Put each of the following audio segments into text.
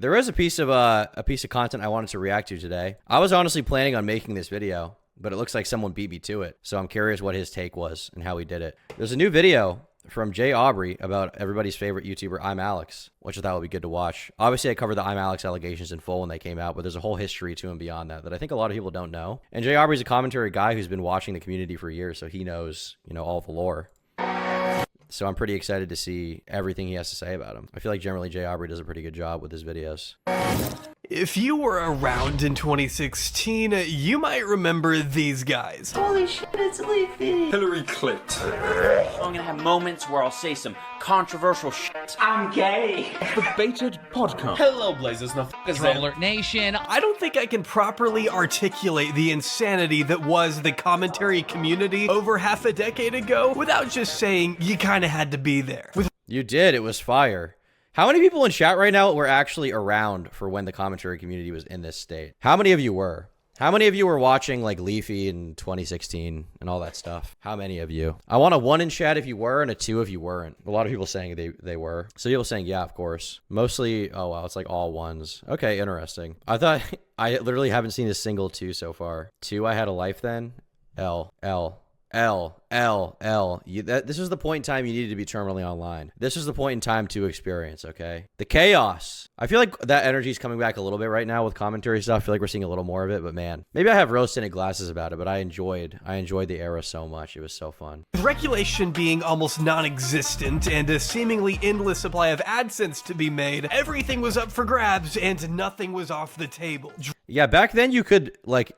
There is a piece of content I wanted to react to today. I was honestly planning on making this video, but it looks like someone beat me to it. So I'm curious what his take was and how he did it. There's a new video from Jay Aubrey about everybody's favorite YouTuber, ImAllexx, which I thought would be good to watch. Obviously, I covered the ImAllexx allegations in full when they came out, but there's a whole history to him beyond that I think a lot of people don't know. And Jay Aubrey's a commentary guy who's been watching the community for years, so he knows, all the lore. So I'm pretty excited to see everything he has to say about him. I feel like generally Jay Aubrey does a pretty good job with his videos. If you were around in 2016, you might remember these guys. Holy shit, it's Leafy. Hillary Clinton. I'm gonna have moments where I'll say some controversial shit. I'm gay. The Baited Podcast. Hello, Blazers. Now, Alert Nation. I don't think I can properly articulate the insanity that was the commentary community over half a decade ago without just saying you kind of had to be there. You did. It was fire. How many people in chat right now were actually around for when the commentary community was in this state? How many of you were? How many of you were watching like Leafy in 2016 and all that stuff? How many of you? I want a 1 in chat if you were and a 2 if you weren't. A lot of people saying they were. So people saying, yeah, of course. Mostly, oh wow, it's like all 1s. Okay, interesting. I thought, I literally haven't seen a single 2 so far. 2, I had a life then. L. This was the point in time you needed to be terminally online. This was the point in time to experience, okay? The chaos. I feel like that energy is coming back a little bit right now with commentary stuff. I feel like we're seeing a little more of it, but man, maybe I have rose-tinted glasses about it, but I enjoyed the era so much. It was so fun. With regulation being almost non-existent and a seemingly endless supply of AdSense to be made, everything was up for grabs and nothing was off the table. Yeah, back then you could, like,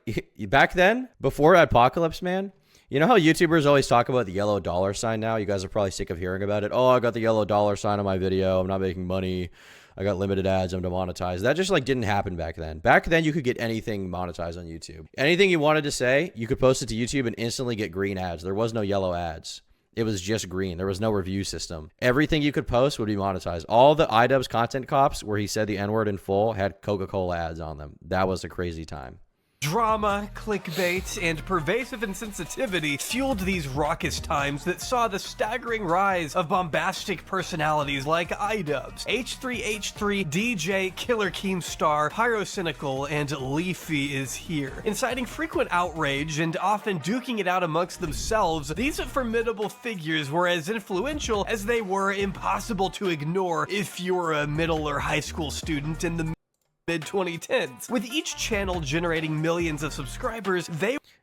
before Apocalypse, man, you know how YouTubers always talk about the yellow dollar sign now? You guys are probably sick of hearing about it. Oh, I got the yellow dollar sign on my video. I'm not making money. I got limited ads. I'm demonetized. That just like didn't happen back then. Back then, you could get anything monetized on YouTube. Anything you wanted to say, you could post it to YouTube and instantly get green ads. There was no yellow ads. It was just green. There was no review system. Everything you could post would be monetized. All the iDubbbz content cops where he said the N-word in full had Coca-Cola ads on them. That was a crazy time. Drama, clickbait, and pervasive insensitivity fueled these raucous times that saw the staggering rise of bombastic personalities like iDubbbz, H3H3, DJ, Killer Keemstar, Pyrocynical, and Leafy is here. Inciting frequent outrage and often duking it out amongst themselves, these formidable figures were as influential as they were impossible to ignore if you were a middle or high school student in the mid-2010s. With each channel generating millions of subscribers,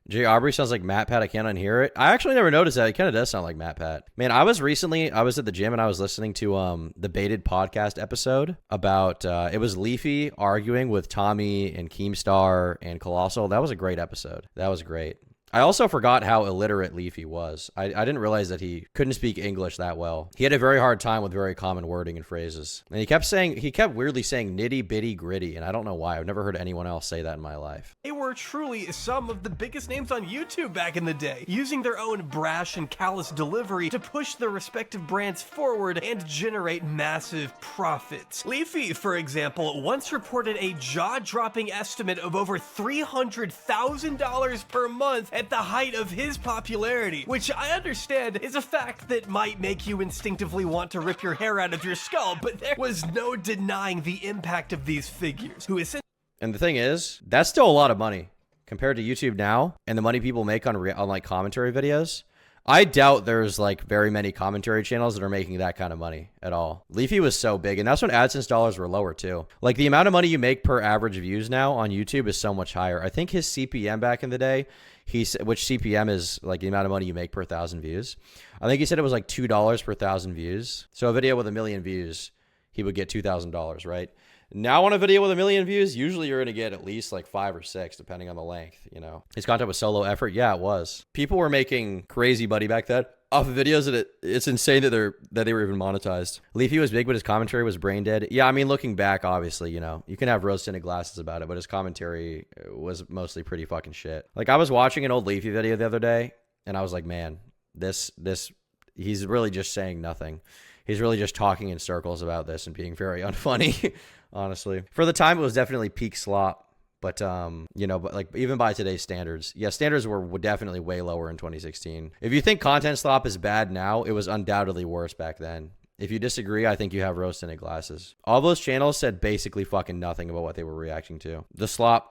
Jay Aubrey sounds like Matt Pat. I can't unhear it. I actually never noticed that. It kind of does sound like Matt Pat. Man, I was at the gym and I was listening to the Baited podcast episode about, it was Leafy arguing with Tommy and Keemstar and Colossal. That was a great episode. That was great. I also forgot how illiterate Leafy was. I didn't realize that he couldn't speak English that well. He had a very hard time with very common wording and phrases. And he kept weirdly saying nitty bitty gritty, and I don't know why. I've never heard anyone else say that in my life. They were truly some of the biggest names on YouTube back in the day, using their own brash and callous delivery to push their respective brands forward and generate massive profits. Leafy, for example, once reported a jaw-dropping estimate of over $300,000 per month at the height of his popularity, which I understand is a fact that might make you instinctively want to rip your hair out of your skull, but there was no denying the impact of these figures, who essentially... And the thing is, that's still a lot of money compared to YouTube now and the money people make on like commentary videos. I doubt there's like very many commentary channels that are making that kind of money at all. Leafy was so big, and that's when AdSense dollars were lower too. Like the amount of money you make per average views now on YouTube is so much higher. I think his CPM back in the day, which CPM is like the amount of money you make per 1,000 views. I think he said it was like $2 per 1,000 views. So a video with 1 million views, he would get $2,000, right? Now on a video with 1 million views, usually you're going to get at least like 5 or 6, depending on the length, you know. His content was solo effort. Yeah, it was. People were making crazy money back then off of videos that it's insane that they were even monetized. Leafy was big, but his commentary was brain dead. Yeah, I mean, looking back, obviously, you know, you can have rose-tinted glasses about it, but his commentary was mostly pretty fucking shit. Like, I was watching an old Leafy video the other day, and I was like, man, he's really just saying nothing. He's really just talking in circles about this and being very unfunny, honestly. For the time, it was definitely peak slop. But, you know, but like even by today's standards, yeah, standards were definitely way lower in 2016. If you think content slop is bad now, it was undoubtedly worse back then. If you disagree, I think you have rose-tinted glasses. All those channels said basically fucking nothing about what they were reacting to. The slop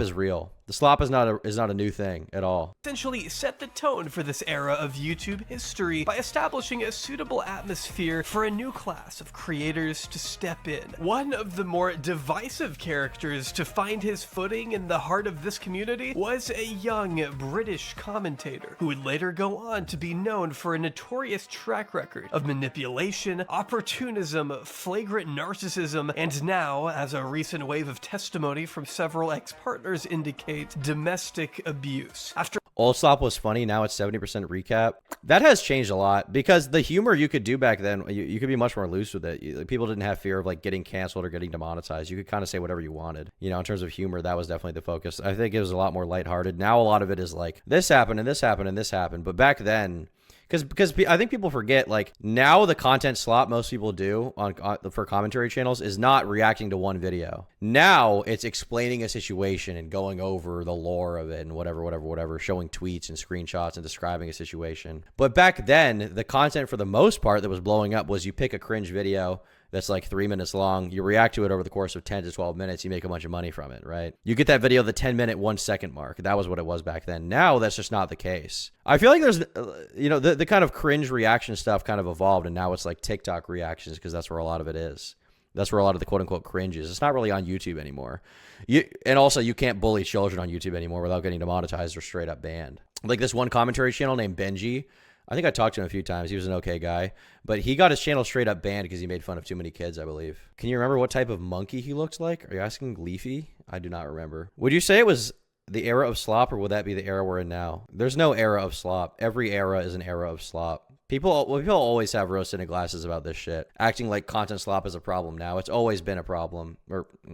is real. The slop is not a new thing at all. Essentially set the tone for this era of YouTube history by establishing a suitable atmosphere for a new class of creators to step in. One of the more divisive characters to find his footing in the heart of this community was a young British commentator who would later go on to be known for a notorious track record of manipulation, opportunism, flagrant narcissism, and now, as a recent wave of testimony from several ex-partners indicate, domestic abuse. After Old Slop was funny, now it's 70% recap. That has changed a lot because the humor you could do back then, you could be much more loose with it. People didn't have fear of like getting canceled or getting demonetized. You could kind of say whatever you wanted. You know, in terms of humor, that was definitely the focus. I think it was a lot more lighthearted. Now a lot of it is like, this happened and this happened and this happened. But back then, because I think people forget, like, now the content slop most people do for commentary channels is not reacting to one video. Now it's explaining a situation and going over the lore of it and whatever, showing tweets and screenshots and describing a situation. But back then, the content for the most part that was blowing up was you pick a cringe video that's like 3 minutes long, you react to it over the course of 10 to 12 minutes, you make a bunch of money from it, right? You get that video, the 10-minute, 1-second mark. That was what it was back then. Now, that's just not the case. I feel like there's, you know, the kind of cringe reaction stuff kind of evolved, and now it's like TikTok reactions because that's where a lot of it is. That's where a lot of the quote-unquote cringe is. It's not really on YouTube anymore. And also, you can't bully children on YouTube anymore without getting demonetized or straight up banned. Like this one commentary channel named Benji, I think I talked to him a few times. He was an okay guy, but he got his channel straight up banned because he made fun of too many kids, I believe. Can you remember what type of monkey he looked like? Are you asking Leafy? I do not remember. Would you say it was the era of slop, or would that be the era we're in now? There's no era of slop. Every era is an era of slop. People always have rose-tinted glasses about this shit, acting like content slop is a problem now. It's always been a problem.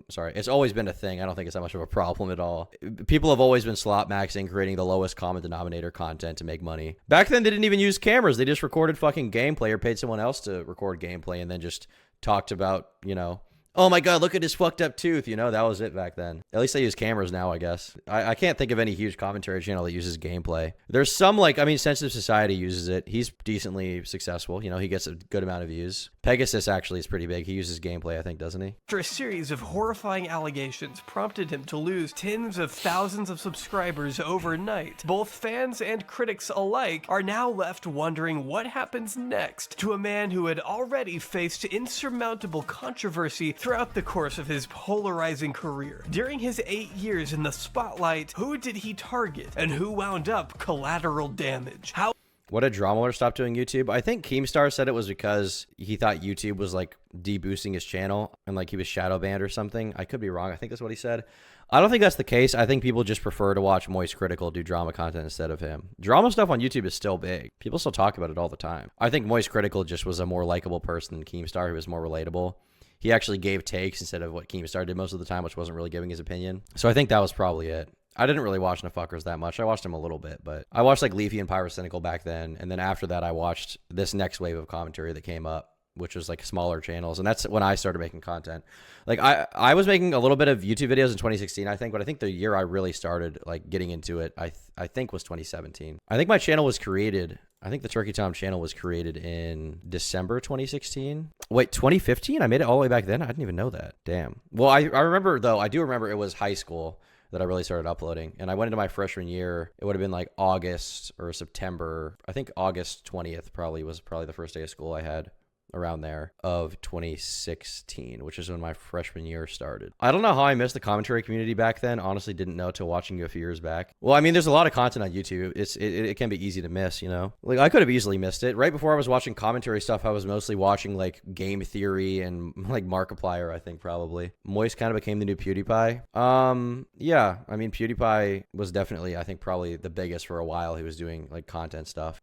It's always been a thing. I don't think it's that much of a problem at all. People have always been slop maxing, creating the lowest common denominator content to make money. Back then, they didn't even use cameras. They just recorded fucking gameplay or paid someone else to record gameplay and then just talked about, you know, oh my God, look at his fucked up tooth. You know, that was it back then. At least they use cameras now, I guess. I can't think of any huge commentary channel that uses gameplay. There's some, like, I mean, Sensitive Society uses it. He's decently successful. You know, he gets a good amount of views. Pegasus actually is pretty big. He uses gameplay, I think, doesn't he? After a series of horrifying allegations prompted him to lose tens of thousands of subscribers overnight, both fans and critics alike are now left wondering what happens next to a man who had already faced insurmountable controversy throughout the course of his polarizing career. During his 8 years in the spotlight, who did he target and who wound up collateral damage? How What did Dramaler stop doing YouTube? I think Keemstar said it was because he thought YouTube was like deboosting his channel and like he was shadow banned or something. I could be wrong. I think that's what he said. I don't think that's the case. I think people just prefer to watch Moist Critical do drama content instead of him. Drama stuff on YouTube is still big. People still talk about it all the time. I think Moist Critical just was a more likable person than Keemstar, who was more relatable. He actually gave takes instead of what Keemstar did most of the time, which wasn't really giving his opinion. So I think that was probably it. I didn't really watch Nafuckers that much. I watched him a little bit, but I watched like Leafy and Pyrocynical back then. And then after that, I watched this next wave of commentary that came up, which was like smaller channels. And that's when I started making content. Like I was making a little bit of YouTube videos in 2016, I think, but I think the year I really started like getting into it, I think was 2017. I think my channel was created, I think the Turkey Tom channel was created in December 2016. Wait, 2015? I made it all the way back then? I didn't even know that. Damn. Well, I remember, though, I do remember it was high school that I really started uploading. And I went into my freshman year. It would have been like August or September. I think August 20th was the first day of school I had around there of 2016, which is when my freshman year started. I don't know how I missed the commentary community back then. Honestly, didn't know till watching you a few years back. Well, I mean, there's a lot of content on YouTube. It can be easy to miss, you know? Like, I could have easily missed it. Right before I was watching commentary stuff, I was mostly watching, like, Game Theory and, like, Markiplier, I think, probably. Moist kind of became the new PewDiePie. Yeah, I mean, PewDiePie was definitely, I think, probably the biggest for a while. He was doing, like, content stuff,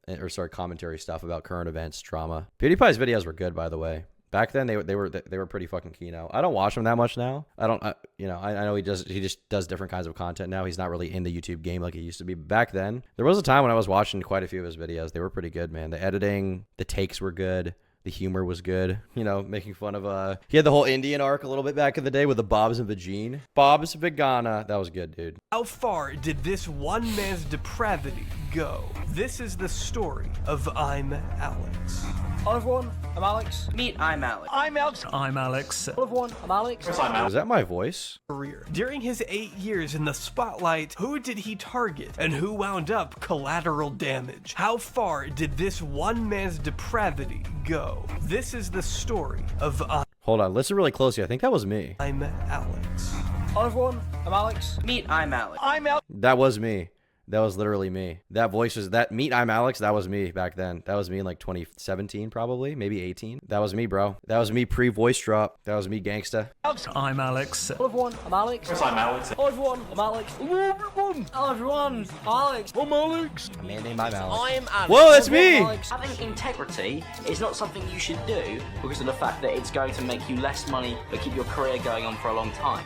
commentary stuff about current events, drama. PewDiePie's videos were good, by the way. Back then they were pretty fucking key. Now I don't watch him that much now. I know he just does different kinds of content now. He's not really in the YouTube game like he used to be. Back then there was a time when I was watching quite a few of his videos. They were pretty good, man. The editing, the takes were good. The humor was good, you know, making fun of, he had the whole Indian arc a little bit back in the day with the Bob's and Vagine. Bob's Vegana. That was good, dude. How far did this one man's depravity go. This is the story of ImAllexx. Hello everyone, I'm Alex. Meet ImAllexx. ImAllexx. Hello everyone, I'm Alex. Was that my voice? Career. During his 8 years in the spotlight, who did he target and who wound up collateral damage? How far did this one man's depravity go? This is the story of Hold on, listen really closely. I think that was me. ImAllexx. Hello everyone, I'm Alex. Meet ImAllexx. That was me. That was literally me. That voice was that. Meet ImAllexx. That was me back then. That was me in like 2017, probably, maybe 18. That was me, bro. That was me pre-voice drop. That was me, gangsta. I'm Alex. Hello everyone, I'm Alex. I'm Alex. Hello everyone, I'm Alex. Hello everyone. Hello everyone, Alex. I'm Alex. Man named ImAllexx. I'm Alex. Whoa, that's me. Having integrity is not something you should do because of the fact that it's going to make you less money but keep your career going on for a long time.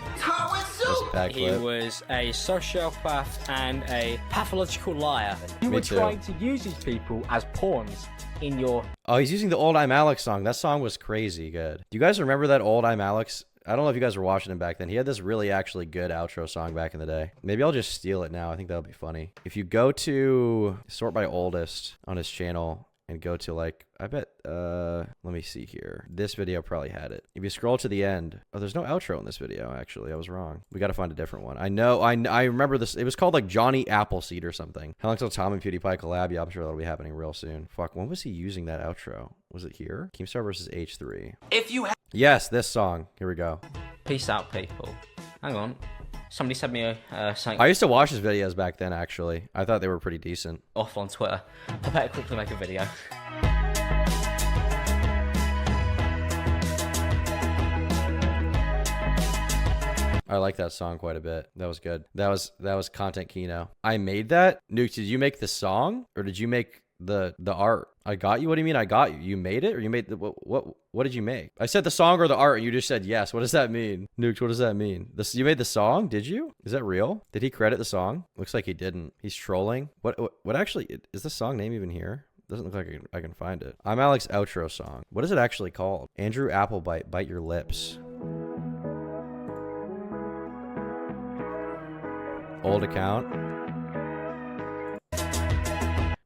He was a sociopath and a pathological liar. You Me were too. trying to use these people as pawns in your... Oh, he's using the old ImAllexx song. That song was crazy good. Do you guys remember that old ImAllexx? I don't know if you guys were watching him back then. He had this really actually good outro song back in the day. Maybe I'll just steal it now. I think that'll be funny. If you go to sort by oldest on his channel and go to like, I bet, let me see here. This video probably had it. If you scroll to the end, oh, there's no outro in this video, actually. I was wrong. We got to find a different one. I know, I remember this. It was called like Johnny Appleseed or something. How long till Tom and PewDiePie collab? Yeah, I'm sure that'll be happening real soon. Fuck, when was he using that outro? Was it here? Keemstar versus H3. If you have Yes, this song. Here we go. Peace out, people. Hang on. Somebody sent me something I used to watch his videos back then, actually. I thought they were pretty decent. off on Twitter. I better quickly make a video. I like that song quite a bit. That was good. That was content Kino. I made that. Nuke, did you make the song or did you make the art? I got you. What do you mean I got you? You made it or you made the what did you make? I said the song or the art and you just said yes. What does that mean? Nuke, what does that mean? You made the song? Did you? Is that real? Did he credit the song? Looks like he didn't. He's trolling. What actually is the song name even here? Doesn't look like I can find it. ImAllexx outro song. What is it actually called? Andrew Applebite, Bite Your Lips. Old account.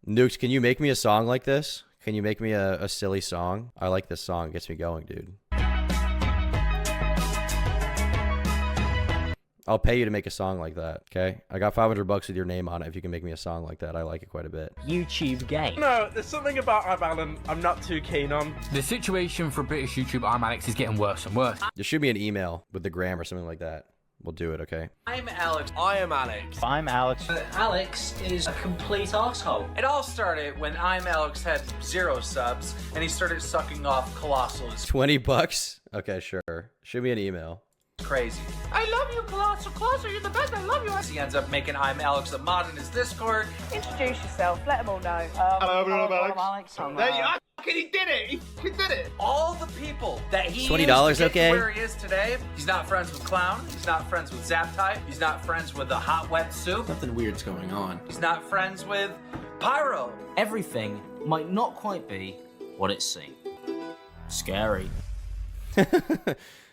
Nukes, can you make me a song like this? Can you make me a silly song? I like this song. It gets me going, dude. I'll pay you to make a song like that, okay? I got $500 with your name on it if you can make me a song like that. I like it quite a bit. YouTube game. No, there's something about ImAllexx I'm not too keen on. The situation for British YouTube ImAllexx is getting worse and worse. Just shoot me an email with the gram or something like that. We'll do it, okay? I'm Alex. I am Alex. I'm Alex. Alex is a complete arsehole. It all started when ImAllexx had 0 subs and he started sucking off Colossal. It's $20? Okay, sure. Shoot me an email. crazy. I love you, Colossal. Colossal, you're the best. I love you. He ends up making ImAllexx a mod in his Discord. Introduce yourself. Let them all know. Hello, everyone. I'm Alex. There you are. He did it. He did it. All the people that he $20, used to get okay? where he is today. He's not friends with Clown. He's not friends with Zaptie. He's not friends with the Hot Wet Soup. Something weird's going on. He's not friends with Pyro. Everything might not quite be what it seems. Scary.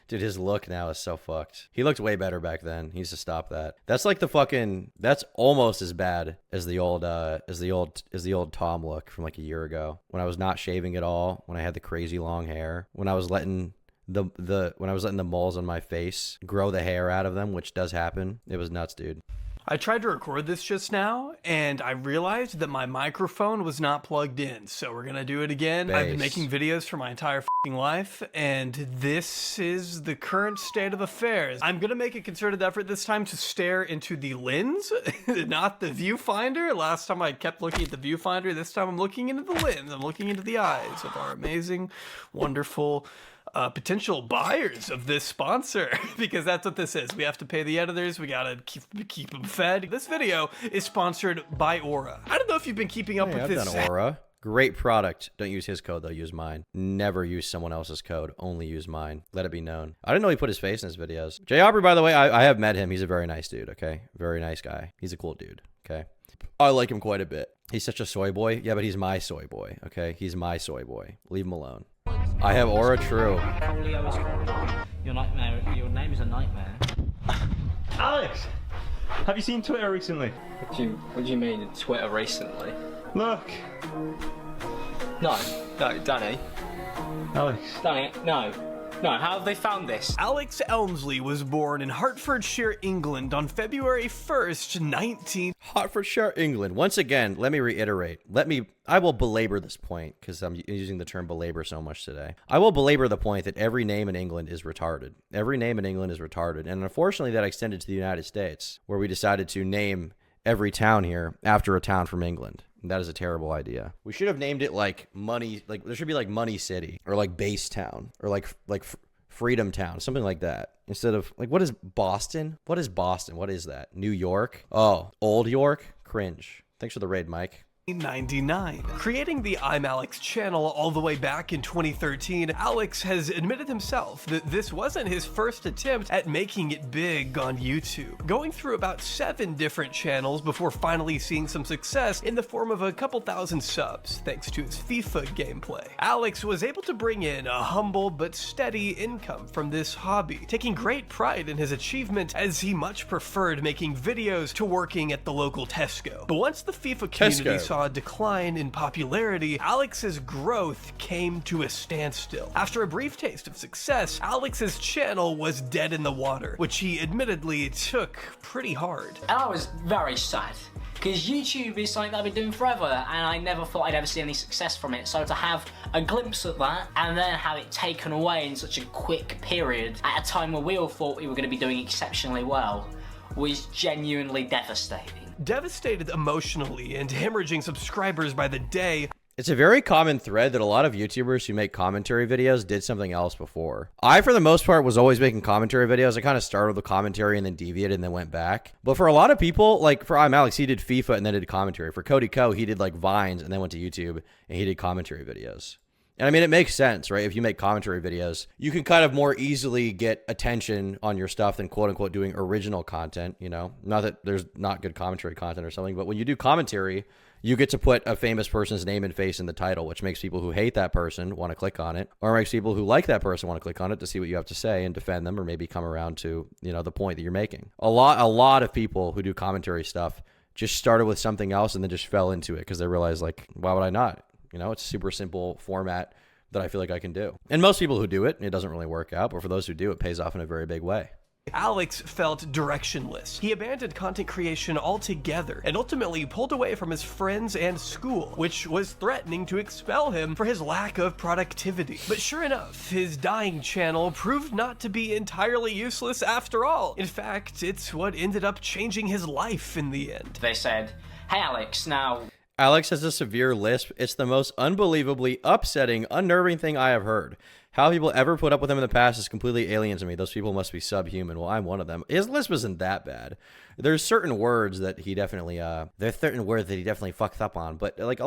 Dude, his look now is so fucked. He looked way better back then. He needs to stop that. That's like the fucking. That's almost as bad as the old Tom look from like a year ago when I was not shaving at all. When I had the crazy long hair. When I was letting the moles on my face grow the hair out of them, which does happen. It was nuts, dude. I tried to record this just now, and I realized that my microphone was not plugged in, so we're gonna do it again. I've been making videos for my entire f***ing life, and this is the current state of affairs. I'm gonna make a concerted effort this time to stare into the lens, not the viewfinder. Last time I kept looking at the viewfinder, this time I'm looking into the lens. I'm looking into the eyes of our amazing, wonderful, potential buyers of this sponsor, because that's what this is. We have to pay the editors. We gotta keep them fed. This video is sponsored by Aura. I don't know if you've been keeping up with I've this. done Aura. Great product. Don't use his code though. Use mine. Never use someone else's code. Only use mine. Let it be known. I didn't know he put his face in his videos. Jay Aubrey, by the way, I have met him. He's a very nice dude. Okay, very nice guy. He's a cool dude. Okay, I like him quite a bit. He's such a soy boy. Yeah, but he's my soy boy. Okay, he's my soy boy. Leave him alone. I have Aura True. Your nightmare. Your name is a nightmare. Alex, Have you seen Twitter recently? What do you mean, Twitter recently? Look. No, Danny. Alex. Danny, no. No, how have they found this? Alex Elmsley was born in Hertfordshire, England on February 1st, Hertfordshire, England. Once again, let me reiterate. I will belabor this point because I'm using the term belabor so much today. I will belabor the point that every name in England is retarded. Every name in England is retarded. And unfortunately, that extended to the United States, where we decided to name every town here after a town from England. That is a terrible idea. We should have named it like Money, like there should be like Money City or like Base Town or like Freedom Town, something like that. Instead of like, what is Boston? What is Boston? What is that? New York? Oh, Old York? Cringe. Thanks for the raid, Mike. 1999. Creating the ImAllexx channel all the way back in 2013, Alex has admitted himself that this wasn't his first attempt at making it big on YouTube, going through about 7 different channels before finally seeing some success in the form of a couple thousand subs thanks to his FIFA gameplay. Alex was able to bring in a humble but steady income from this hobby, taking great pride in his achievement as he much preferred making videos to working at the local Tesco. But once the FIFA community saw a decline in popularity, Alex's growth came to a standstill. After a brief taste of success, Alex's channel was dead in the water, which he admittedly took pretty hard. And I was very sad, because YouTube is something that I've been doing forever, and I never thought I'd ever see any success from it. So to have a glimpse at that, and then have it taken away in such a quick period, at a time where we all thought we were going to be doing exceptionally well, was genuinely devastating. Devastated emotionally and hemorrhaging subscribers by the day. It's a very common thread that a lot of YouTubers who make commentary videos did something else before. I, for the most part, was always making commentary videos. I kind of started with commentary and then deviated and then went back. But for a lot of people, like for ImAllexx, he did FIFA and then did commentary. For Cody Co, he did like Vines and then went to YouTube and he did commentary videos. And I mean, it makes sense, right? If you make commentary videos, you can kind of more easily get attention on your stuff than quote unquote doing original content, you know? Not that there's not good commentary content or something, but when you do commentary, you get to put a famous person's name and face in the title, which makes people who hate that person want to click on it, or makes people who like that person want to click on it to see what you have to say and defend them, or maybe come around to, you know, the point that you're making. A lot of people who do commentary stuff just started with something else and then just fell into it because they realized, like, why would I not? You know, it's a super simple format that I feel like I can do. And most people who do it, it doesn't really work out, but for those who do, it pays off in a very big way. Alex felt directionless. He abandoned content creation altogether and ultimately pulled away from his friends and school, which was threatening to expel him for his lack of productivity. But sure enough, his dying channel proved not to be entirely useless after all. In fact, it's what ended up changing his life in the end. They said, "Hey Alex, now..." Alex has a severe lisp. It's the most unbelievably upsetting, unnerving thing I have heard. How people ever put up with him in the past is completely alien to me. Those people must be subhuman. Well, I'm one of them. His lisp isn't that bad. There's certain words that he definitely, fucked up on, but like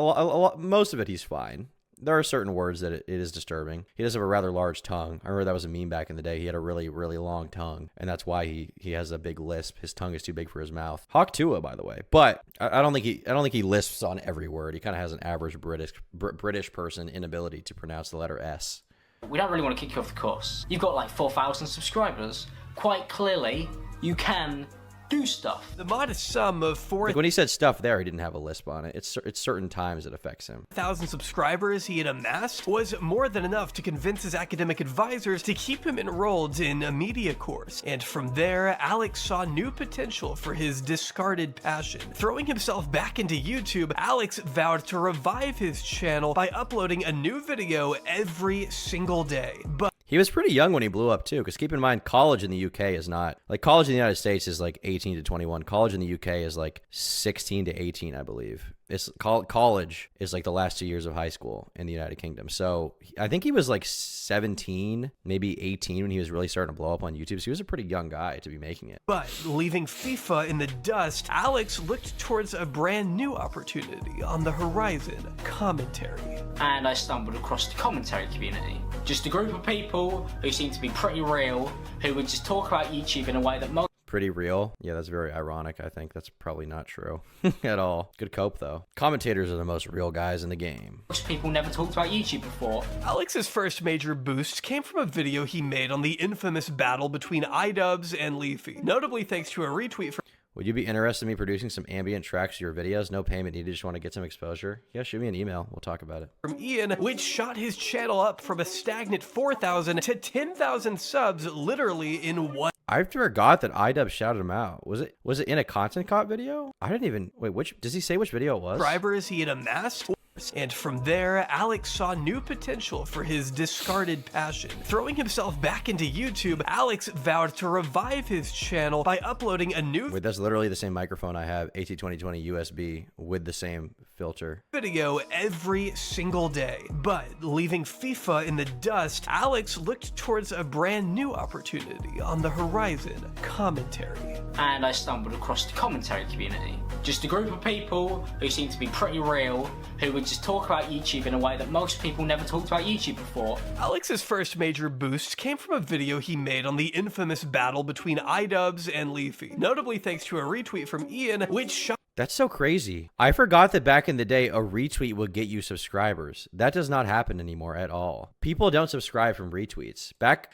most of it, he's fine. There are certain words that it is disturbing. He does have a rather large tongue. I remember that was a meme back in the day. He had a really, really long tongue, and that's why he has a big lisp. His tongue is too big for his mouth. Hawk Tua, by the way, but I don't think he lisps on every word. He kind of has an average British person inability to pronounce the letter S. We don't really want to kick you off the course. You've got like 4,000 subscribers. Quite clearly, you can do stuff. The modest sum of like when he said stuff there, he didn't have a lisp on it. It's certain times it affects him. 1,000 subscribers he had amassed was more than enough to convince his academic advisors to keep him enrolled in a media course. And from there, Alex saw new potential for his discarded passion. Throwing himself back into YouTube, Alex vowed to revive his channel by uploading a new video every single day. But he was pretty young when he blew up, too, because keep in mind, college in the UK is not... Like, college in the United States is, like, 18 to 21. College in the UK is, like, 16 to 18, I believe. College is, like, the last 2 years of high school in the United Kingdom. So, I think he was, like, 17, maybe 18 when he was really starting to blow up on YouTube. So, he was a pretty young guy to be making it. But, leaving FIFA in the dust, Alex looked towards a brand new opportunity on the horizon: commentary. And I stumbled across the commentary community. Just a group of people who seem to be pretty real, who would just talk about YouTube in a way that most... Pretty real? Yeah, that's very ironic, I think. That's probably not true at all. Good cope, though. Commentators are the most real guys in the game. Most people never talked about YouTube before. Alex's first major boost came from a video he made on the infamous battle between iDubbbz and Leafy, notably thanks to a retweet from... Would you be interested in me producing some ambient tracks to your videos? No payment needed, just want to get some exposure? Yeah, shoot me an email. We'll talk about it. From Ian, which shot his channel up from a stagnant 4,000 to 10,000 subs literally in one. I forgot that iDub shouted him out. Was it in a content cop video? I didn't even wait. Which does he say which video it was? Subscribers he had amassed. And from there, Alex saw new potential for his discarded passion. Throwing himself back into YouTube, Alex vowed to revive his channel by uploading a new Wait, that's literally the same microphone I have, AT2020 USB with the same filter. Video every single day. But leaving FIFA in the dust, Alex looked towards a brand new opportunity on the horizon: commentary. And I stumbled across the commentary community. Just a group of people who seemed to be pretty real, who would just talk about YouTube in a way that most people never talked about YouTube before. Alex's first major boost came from a video he made on the infamous battle between iDubbbz and Leafy, notably thanks to a retweet from Ian, which shot. That's so crazy. I forgot that back in the day, a retweet would get you subscribers. That does not happen anymore at all. People don't subscribe from retweets.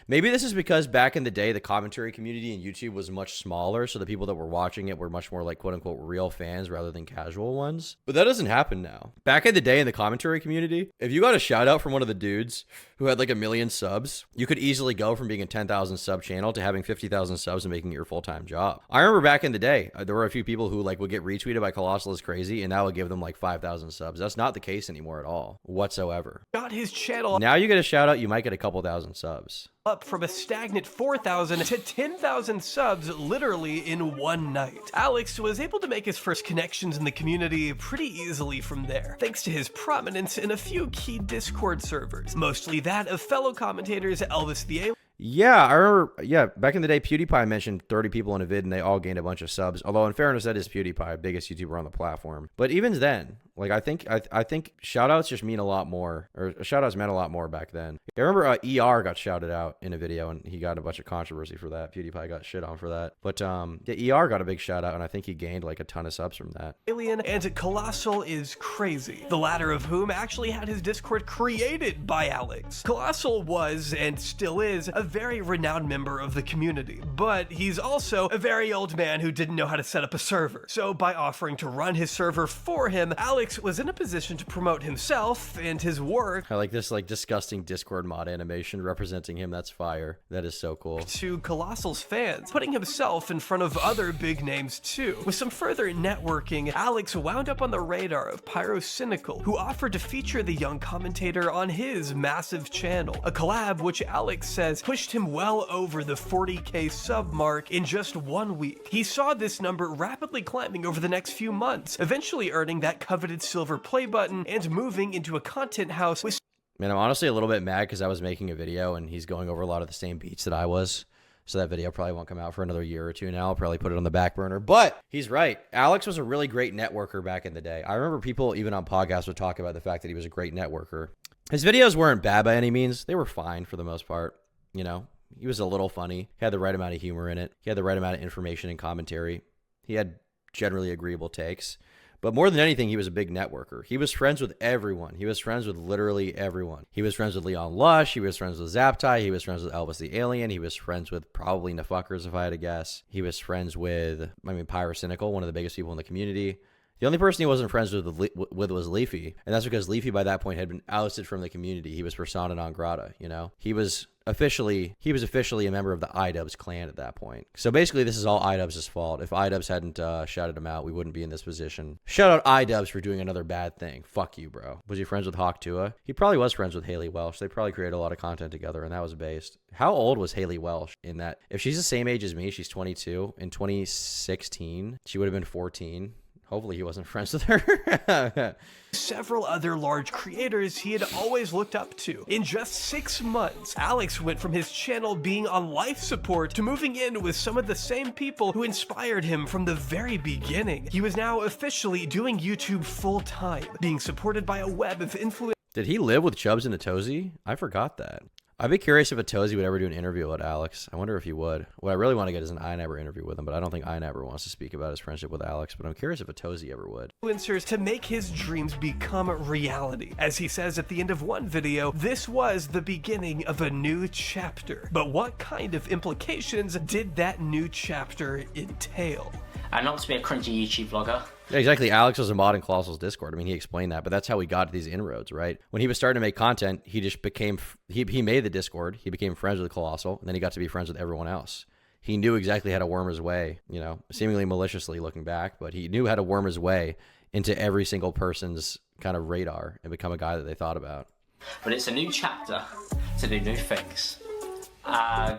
Maybe this is because back in the day, the commentary community in YouTube was much smaller, so the people that were watching it were much more like quote-unquote real fans rather than casual ones. But that doesn't happen now. Back in the day in the commentary community, if you got a shout out from one of the dudes who had like 1 million subs, you could easily go from being a 10,000 sub channel to having 50,000 subs and making it your full-time job. I remember back in the day, there were a few people who like would get retweeted by Colossal is Crazy, and that would give them like 5,000 subs. That's not the case anymore at all, whatsoever. Got his channel. Now you get a shout out, you might get a couple thousand subs. Up from a stagnant 4,000 to 10,000 subs literally in one night. Alex was able to make his first connections in the community pretty easily from there, thanks to his prominence in a few key Discord servers, mostly that of fellow commentators Elvis the Alien. Yeah, I remember, back in the day, PewDiePie mentioned 30 people in a vid and they all gained a bunch of subs. Although, in fairness, that is PewDiePie, biggest YouTuber on the platform. But even then, like, I think shoutouts just mean a lot more, or shoutouts meant a lot more back then. I remember ER got shouted out in a video and he got a bunch of controversy for that. PewDiePie got shit on for that. But ER got a big shout out and I think he gained like a ton of subs from that. Alien and Colossal is Crazy, the latter of whom actually had his Discord created by Alex. Colossal was, and still is, a very renowned member of the community, but he's also a very old man who didn't know how to set up a server. So by offering to run his server for him, Alex was in a position to promote himself and his work. I like this like disgusting Discord mod animation representing him. That's fire. That is so cool. To Colossal's fans, putting himself in front of other big names too. With some further networking, Alex wound up on the radar of Pyrocynical, who offered to feature the young commentator on his massive channel. A collab which Alex says pushed him well over the 40k sub mark in just 1 week. He saw this number rapidly climbing over the next few months, eventually earning that coveted silver play button and moving into a content house with. Man, I'm honestly a little bit mad because I was making a video and he's going over a lot of the same beats that I was. So that video probably won't come out for another year or two now. I'll probably put it on the back burner. But he's right. Alex was a really great networker back in the day. I remember people even on podcasts would talk about the fact that he was a great networker. His videos weren't bad by any means. They were fine for the most part. You know, he was a little funny. He had the right amount of humor in it. He had the right amount of information and commentary. He had generally agreeable takes. But more than anything, he was a big networker. He was friends with everyone. He was friends with literally everyone. He was friends with Leon Lush. He was friends with Zaptie. He was friends with Elvis the Alien. He was friends with probably Nafuckers, if I had to guess. He was friends with, Pyrocynical, one of the biggest people in the community. The only person he wasn't friends with was Leafy. And that's because Leafy by that point had been ousted from the community. He was persona non grata, you know? He was officially a member of the iDubbbz clan at that point. So basically this is all iDubbbz' fault. If iDubbbz hadn't shouted him out, we wouldn't be in this position. Shout out iDubbbz for doing another bad thing. Fuck you, bro. Was he friends with Hawk Tua? He probably was friends with Haley Welsh. They probably created a lot of content together and that was based. How old was Haley Welsh in that? If she's the same age as me, she's 22. In 2016, she would have been 14. Hopefully he wasn't friends with her. Several other large creators he had always looked up to. In just 6 months, Alex went from his channel being on life support to moving in with some of the same people who inspired him from the very beginning. He was now officially doing YouTube full time, being supported by a web of influence. Did he live with Chubbs and Atozy? I forgot that. I'd be curious if Atozy would ever do an interview with Alex. I wonder if he would. What I really want to get is an iNabber interview with him, but I don't think iNabber wants to speak about his friendship with Alex, but I'm curious if Atozy ever would. Influencers to make his dreams become reality. As he says at the end of one video, this was the beginning of a new chapter. But what kind of implications did that new chapter entail? And not to be a cringy YouTube vlogger. Yeah, exactly. Alex was a mod in Colossal's Discord. I mean, he explained that, but that's how we got to these inroads, right? When he was starting to make content, he just became, he made the Discord, he became friends with Colossal, and then he got to be friends with everyone else. He knew exactly how to worm his way, you know, seemingly maliciously looking back, but he knew how to worm his way into every single person's kind of radar and become a guy that they thought about. But it's a new chapter to do new things.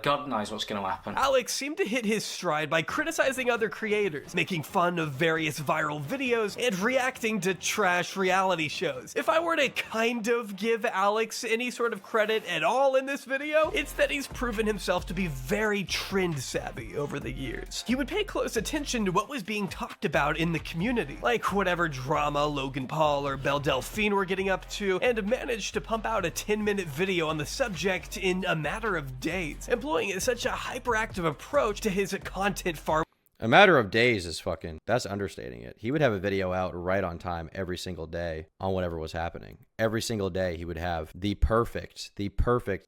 God knows what's going to happen. Alex seemed to hit his stride by criticizing other creators, making fun of various viral videos, and reacting to trash reality shows. If I were to kind of give Alex any sort of credit at all in this video, it's that he's proven himself to be very trend savvy over the years. He would pay close attention to what was being talked about in the community, like whatever drama Logan Paul or Belle Delphine were getting up to, and managed to pump out a 10-minute video on the subject in a matter of days, employing such a hyperactive approach to his content farm. A matter of days is fucking, that's understating it. He would have a video out right on time every single day on whatever was happening. Every single day he would have the perfect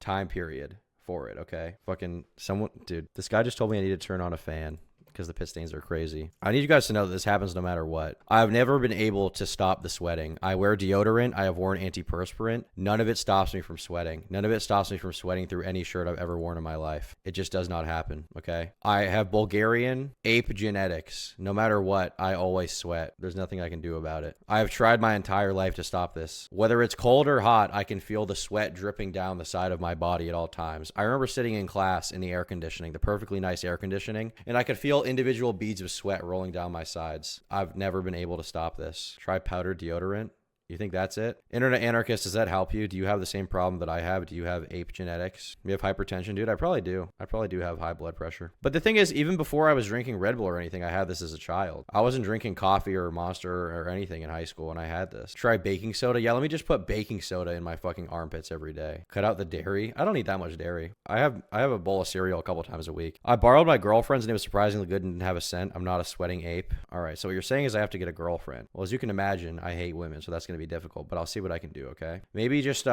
time period for it, okay? Fucking someone, dude, this guy just told me I need to turn on a fan because the pit stains are crazy. I need you guys to know that this happens no matter what. I've never been able to stop the sweating. I wear deodorant. I have worn antiperspirant. None of it stops me from sweating. None of it stops me from sweating through any shirt I've ever worn in my life. It just does not happen, okay? I have Bulgarian ape genetics. No matter what, I always sweat. There's nothing I can do about it. I have tried my entire life to stop this. Whether it's cold or hot, I can feel the sweat dripping down the side of my body at all times. I remember sitting in class in the air conditioning, the perfectly nice air conditioning, and I could feel individual beads of sweat rolling down my sides. I've never been able to stop this. Try powdered deodorant. You think that's it? Internet anarchist, does that help you? Do you have the same problem that I have? Do you have ape genetics? Do you have hypertension, dude? I probably do. I probably do have high blood pressure. But the thing is, even before I was drinking Red Bull or anything, I had this as a child. I wasn't drinking coffee or Monster or anything in high school when I had this. Try baking soda. Yeah, let me just put baking soda in my fucking armpits every day. Cut out the dairy. I don't eat that much dairy. I have a bowl of cereal a couple times a week. I borrowed my girlfriend's and it was surprisingly good and didn't have a scent. I'm not a sweating ape. All right, so what you're saying is I have to get a girlfriend. Well, as you can imagine, I hate women, so that's going to be difficult, but I'll see what I can do, okay? Maybe just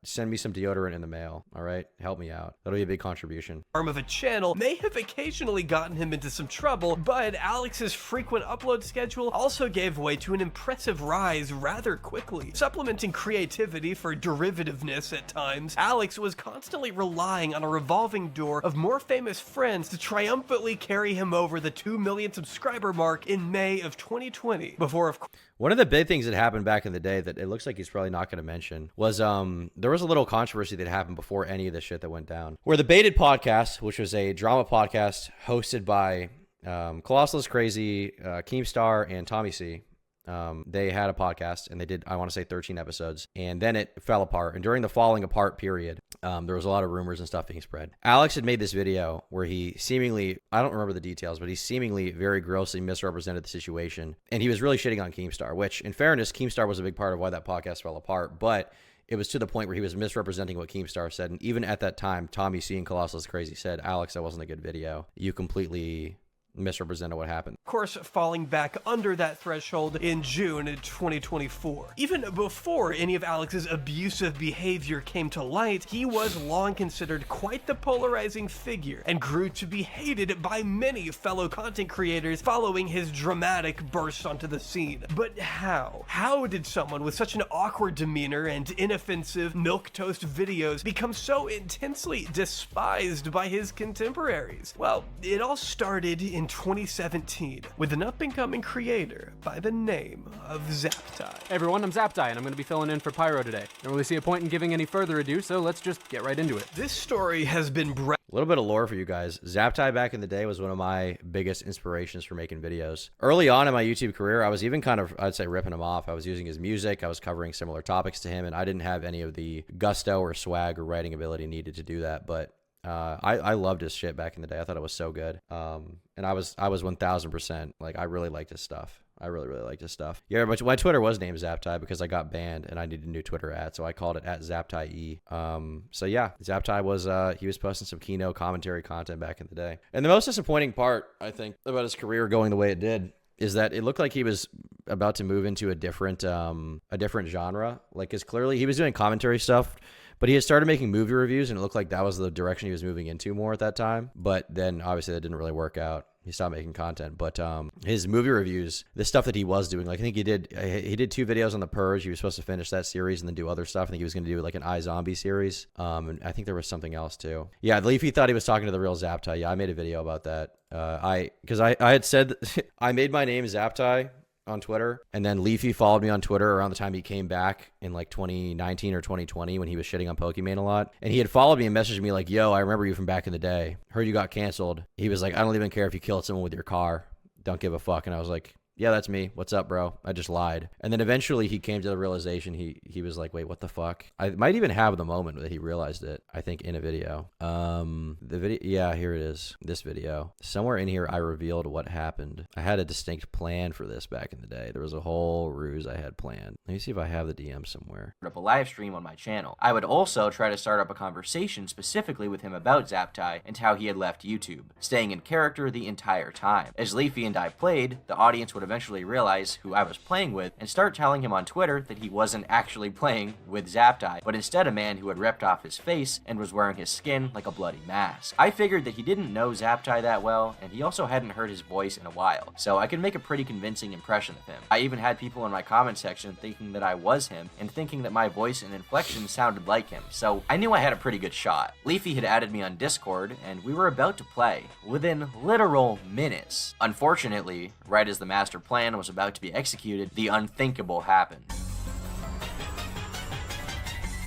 send me some deodorant in the mail, all right? Help me out. That'll be a big contribution. Arm of a channel may have occasionally gotten him into some trouble, but Alex's frequent upload schedule also gave way to an impressive rise rather quickly. Supplementing creativity for derivativeness at times, Alex was constantly relying on a revolving door of more famous friends to triumphantly carry him over the 2 million subscriber mark in May of 2020, before of course. One of the big things that happened back in the day that it looks like he's probably not going to mention was there was a little controversy that happened before any of this shit that went down, where the Baited podcast, which was a drama podcast hosted by Colossal is Crazy, Keemstar, and Tommy C. They had a podcast and they did, I want to say 13 episodes, and then it fell apart. And during the falling apart period, there was a lot of rumors and stuff being spread. Alex had made this video where he seemingly, I don't remember the details, but he seemingly very grossly misrepresented the situation. And he was really shitting on Keemstar, which in fairness, Keemstar was a big part of why that podcast fell apart. But it was to the point where he was misrepresenting what Keemstar said. And even at that time, Tommy C and Colossal is Crazy said, Alex, that wasn't a good video. You completely misrepresented what happened. Of course, falling back under that threshold in June of 2024. Even before any of Alex's abusive behavior came to light, he was long considered quite the polarizing figure and grew to be hated by many fellow content creators following his dramatic burst onto the scene. But how? How did someone with such an awkward demeanor and inoffensive milquetoast videos become so intensely despised by his contemporaries? Well, it all started in 2017 with an up-and-coming creator by the name of Zaptie. Hey everyone, I'm Zaptie, and I'm going to be filling in for Pyro today. Don't really see a point in giving any further ado, so let's just get right into it. This story has been a little bit of lore for you guys. Zaptie back in the day was one of my biggest inspirations for making videos. Early on in my YouTube career, I was even kind of, I'd say, ripping him off. I was using his music, I was covering similar topics to him, and I didn't have any of the gusto or swag or writing ability needed to do that, but I loved his shit back in the day. I thought it was so good. And I was 1000%, like, I really liked his stuff. I really liked his stuff. Yeah, but my Twitter was named Zaptie because I got banned and I needed a new Twitter ad, so I called it @ZaptieE. So yeah, Zaptie was, he was posting some Kino commentary content back in the day. And the most disappointing part, I think, about his career going the way it did is that it looked like he was about to move into a different genre. Like, cause clearly he was doing commentary stuff But he had started making movie reviews, and it looked like that was the direction he was moving into more at that time. But then obviously that didn't really work out. He stopped making content. But his movie reviews, the stuff that he was doing, like I think he did 2 videos on The Purge. He was supposed to finish that series and then do other stuff. I think he was going to do like an iZombie series. And I think there was something else too. Yeah, Leafy thought he was talking to the real Zaptie. Yeah, I made a video about that. Because I had said I made my name Zaptie on Twitter, and then Leafy followed me on Twitter around the time he came back in like 2019 or 2020 when he was shitting on Pokemon a lot. And he had followed me and messaged me like, yo, I remember you from back in the day. Heard you got canceled. He was like, I don't even care if you killed someone with your car. Don't give a fuck. And I was like, yeah, that's me. What's up, bro? I just lied. And then eventually he came to the realization. He was like, wait, what the fuck? I might even have the moment that he realized it, I think, in a video. The video, yeah, here it is. This video. Somewhere in here, I revealed what happened. I had a distinct plan for this back in the day. There was a whole ruse I had planned. Let me see if I have the DM somewhere. Up a live stream on my channel. I would also try to start up a conversation specifically with him about Zaptie and how he had left YouTube, staying in character the entire time. As Leafy and I played, the audience would eventually realize who I was playing with and start telling him on Twitter that he wasn't actually playing with Zaptie, but instead a man who had ripped off his face and was wearing his skin like a bloody mask. I figured that he didn't know Zaptie that well, and he also hadn't heard his voice in a while, so I could make a pretty convincing impression of him. I even had people in my comment section thinking that I was him and thinking that my voice and inflection sounded like him, so I knew I had a pretty good shot. Leafy had added me on Discord, and we were about to play within literal minutes. Unfortunately, right as the master plan was about to be executed, the unthinkable happened.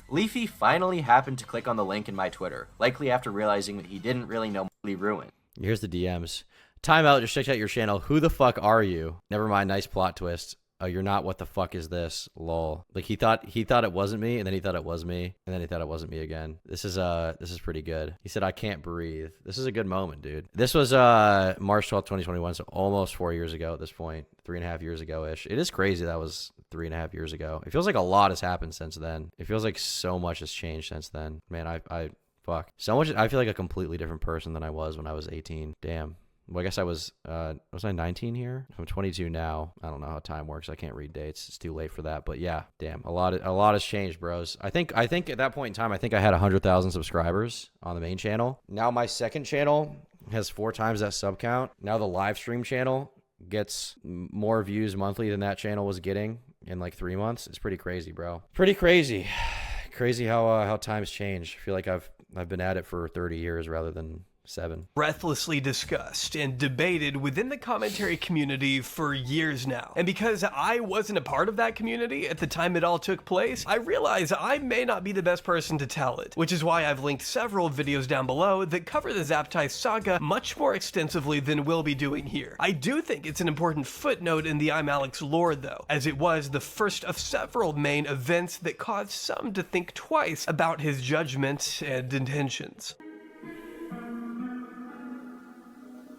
Leafy finally happened to click on the link in my Twitter, likely after realizing that he didn't really know Ruin. Here's the DMs. Timeout, just checked out your channel. Who the fuck are you? Never mind, nice plot twist. Oh, you're not. What the fuck is this? Lol. Like he thought it wasn't me, and then he thought it was me, and then he thought it wasn't me again. This is pretty good. He said, I can't breathe. This is a good moment, dude. This was March 12th, 2021, so almost 4 years ago at this point. 3.5 years ago-ish. It is crazy that was 3.5 years ago. It feels like a lot has happened since then. It feels like so much has changed since then. Man, fuck. So much. I feel like a completely different person than I was when I was 18. Damn. Well, I guess I was I 19 here? I'm 22 now. I don't know how time works. I can't read dates. It's too late for that. But yeah, damn, a lot has changed, bros. I think at that point in time, I think I had 100,000 subscribers on the main channel. Now my second channel has 4 times that sub count. Now the live stream channel gets more views monthly than that channel was getting in like 3 months. It's pretty crazy, bro. Pretty crazy. Crazy how times change. I feel like I've been at it for 30 years rather than 7. Breathlessly discussed and debated within the commentary community for years now. And because I wasn't a part of that community at the time it all took place, I realize I may not be the best person to tell it, which is why I've linked several videos down below that cover the Zaptie saga much more extensively than we'll be doing here. I do think it's an important footnote in the ImAllexx lore though, as it was the first of several main events that caused some to think twice about his judgment and intentions.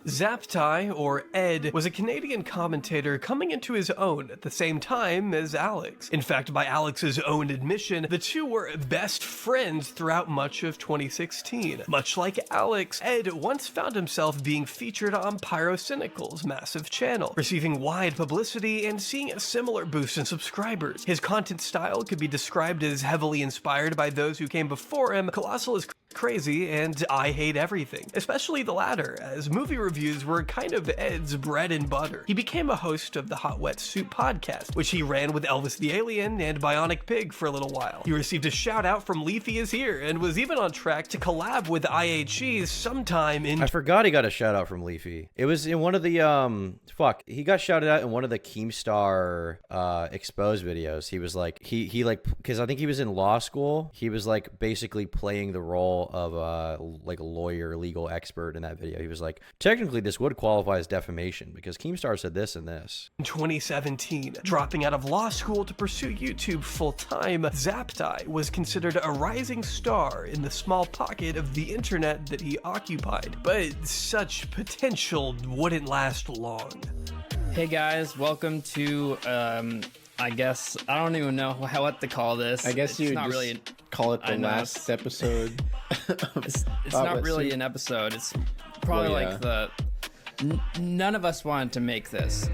Zaptie, or Ed, was a Canadian commentator coming into his own at the same time as Alex. In fact, by Alex's own admission, the two were best friends throughout much of 2016. Much like Alex, Ed once found himself being featured on Pyrocynical's massive channel, receiving wide publicity and seeing a similar boost in subscribers. His content style could be described as heavily inspired by those who came before him. Colossal is crazy, and I hate everything, especially the latter, as movie reviews were kind of Ed's bread and butter. He became a host of the Hot Wet Soup podcast, which he ran with Elvis the Alien and Bionic Pig for a little while. He received a shout out from Leafy is Here and was even on track to collab with IHEs sometime in— I forgot he got a shout out from Leafy. It was in one of the he got shouted out in one of the Keemstar exposed videos. He was like he like, because I think he was in law school, he was like basically playing the role of like a lawyer, legal expert in that video. He was like, technically this would qualify as defamation because Keemstar said this and this. In 2017, dropping out of law school to pursue YouTube full-time, Zaptie was considered a rising star in the small pocket of the internet that he occupied, but such potential wouldn't last long. Hey guys, welcome to I guess I don't even know what to call this. I guess you not just really call it the last episode. It's not really an episode. It's probably like none of us wanted to make this.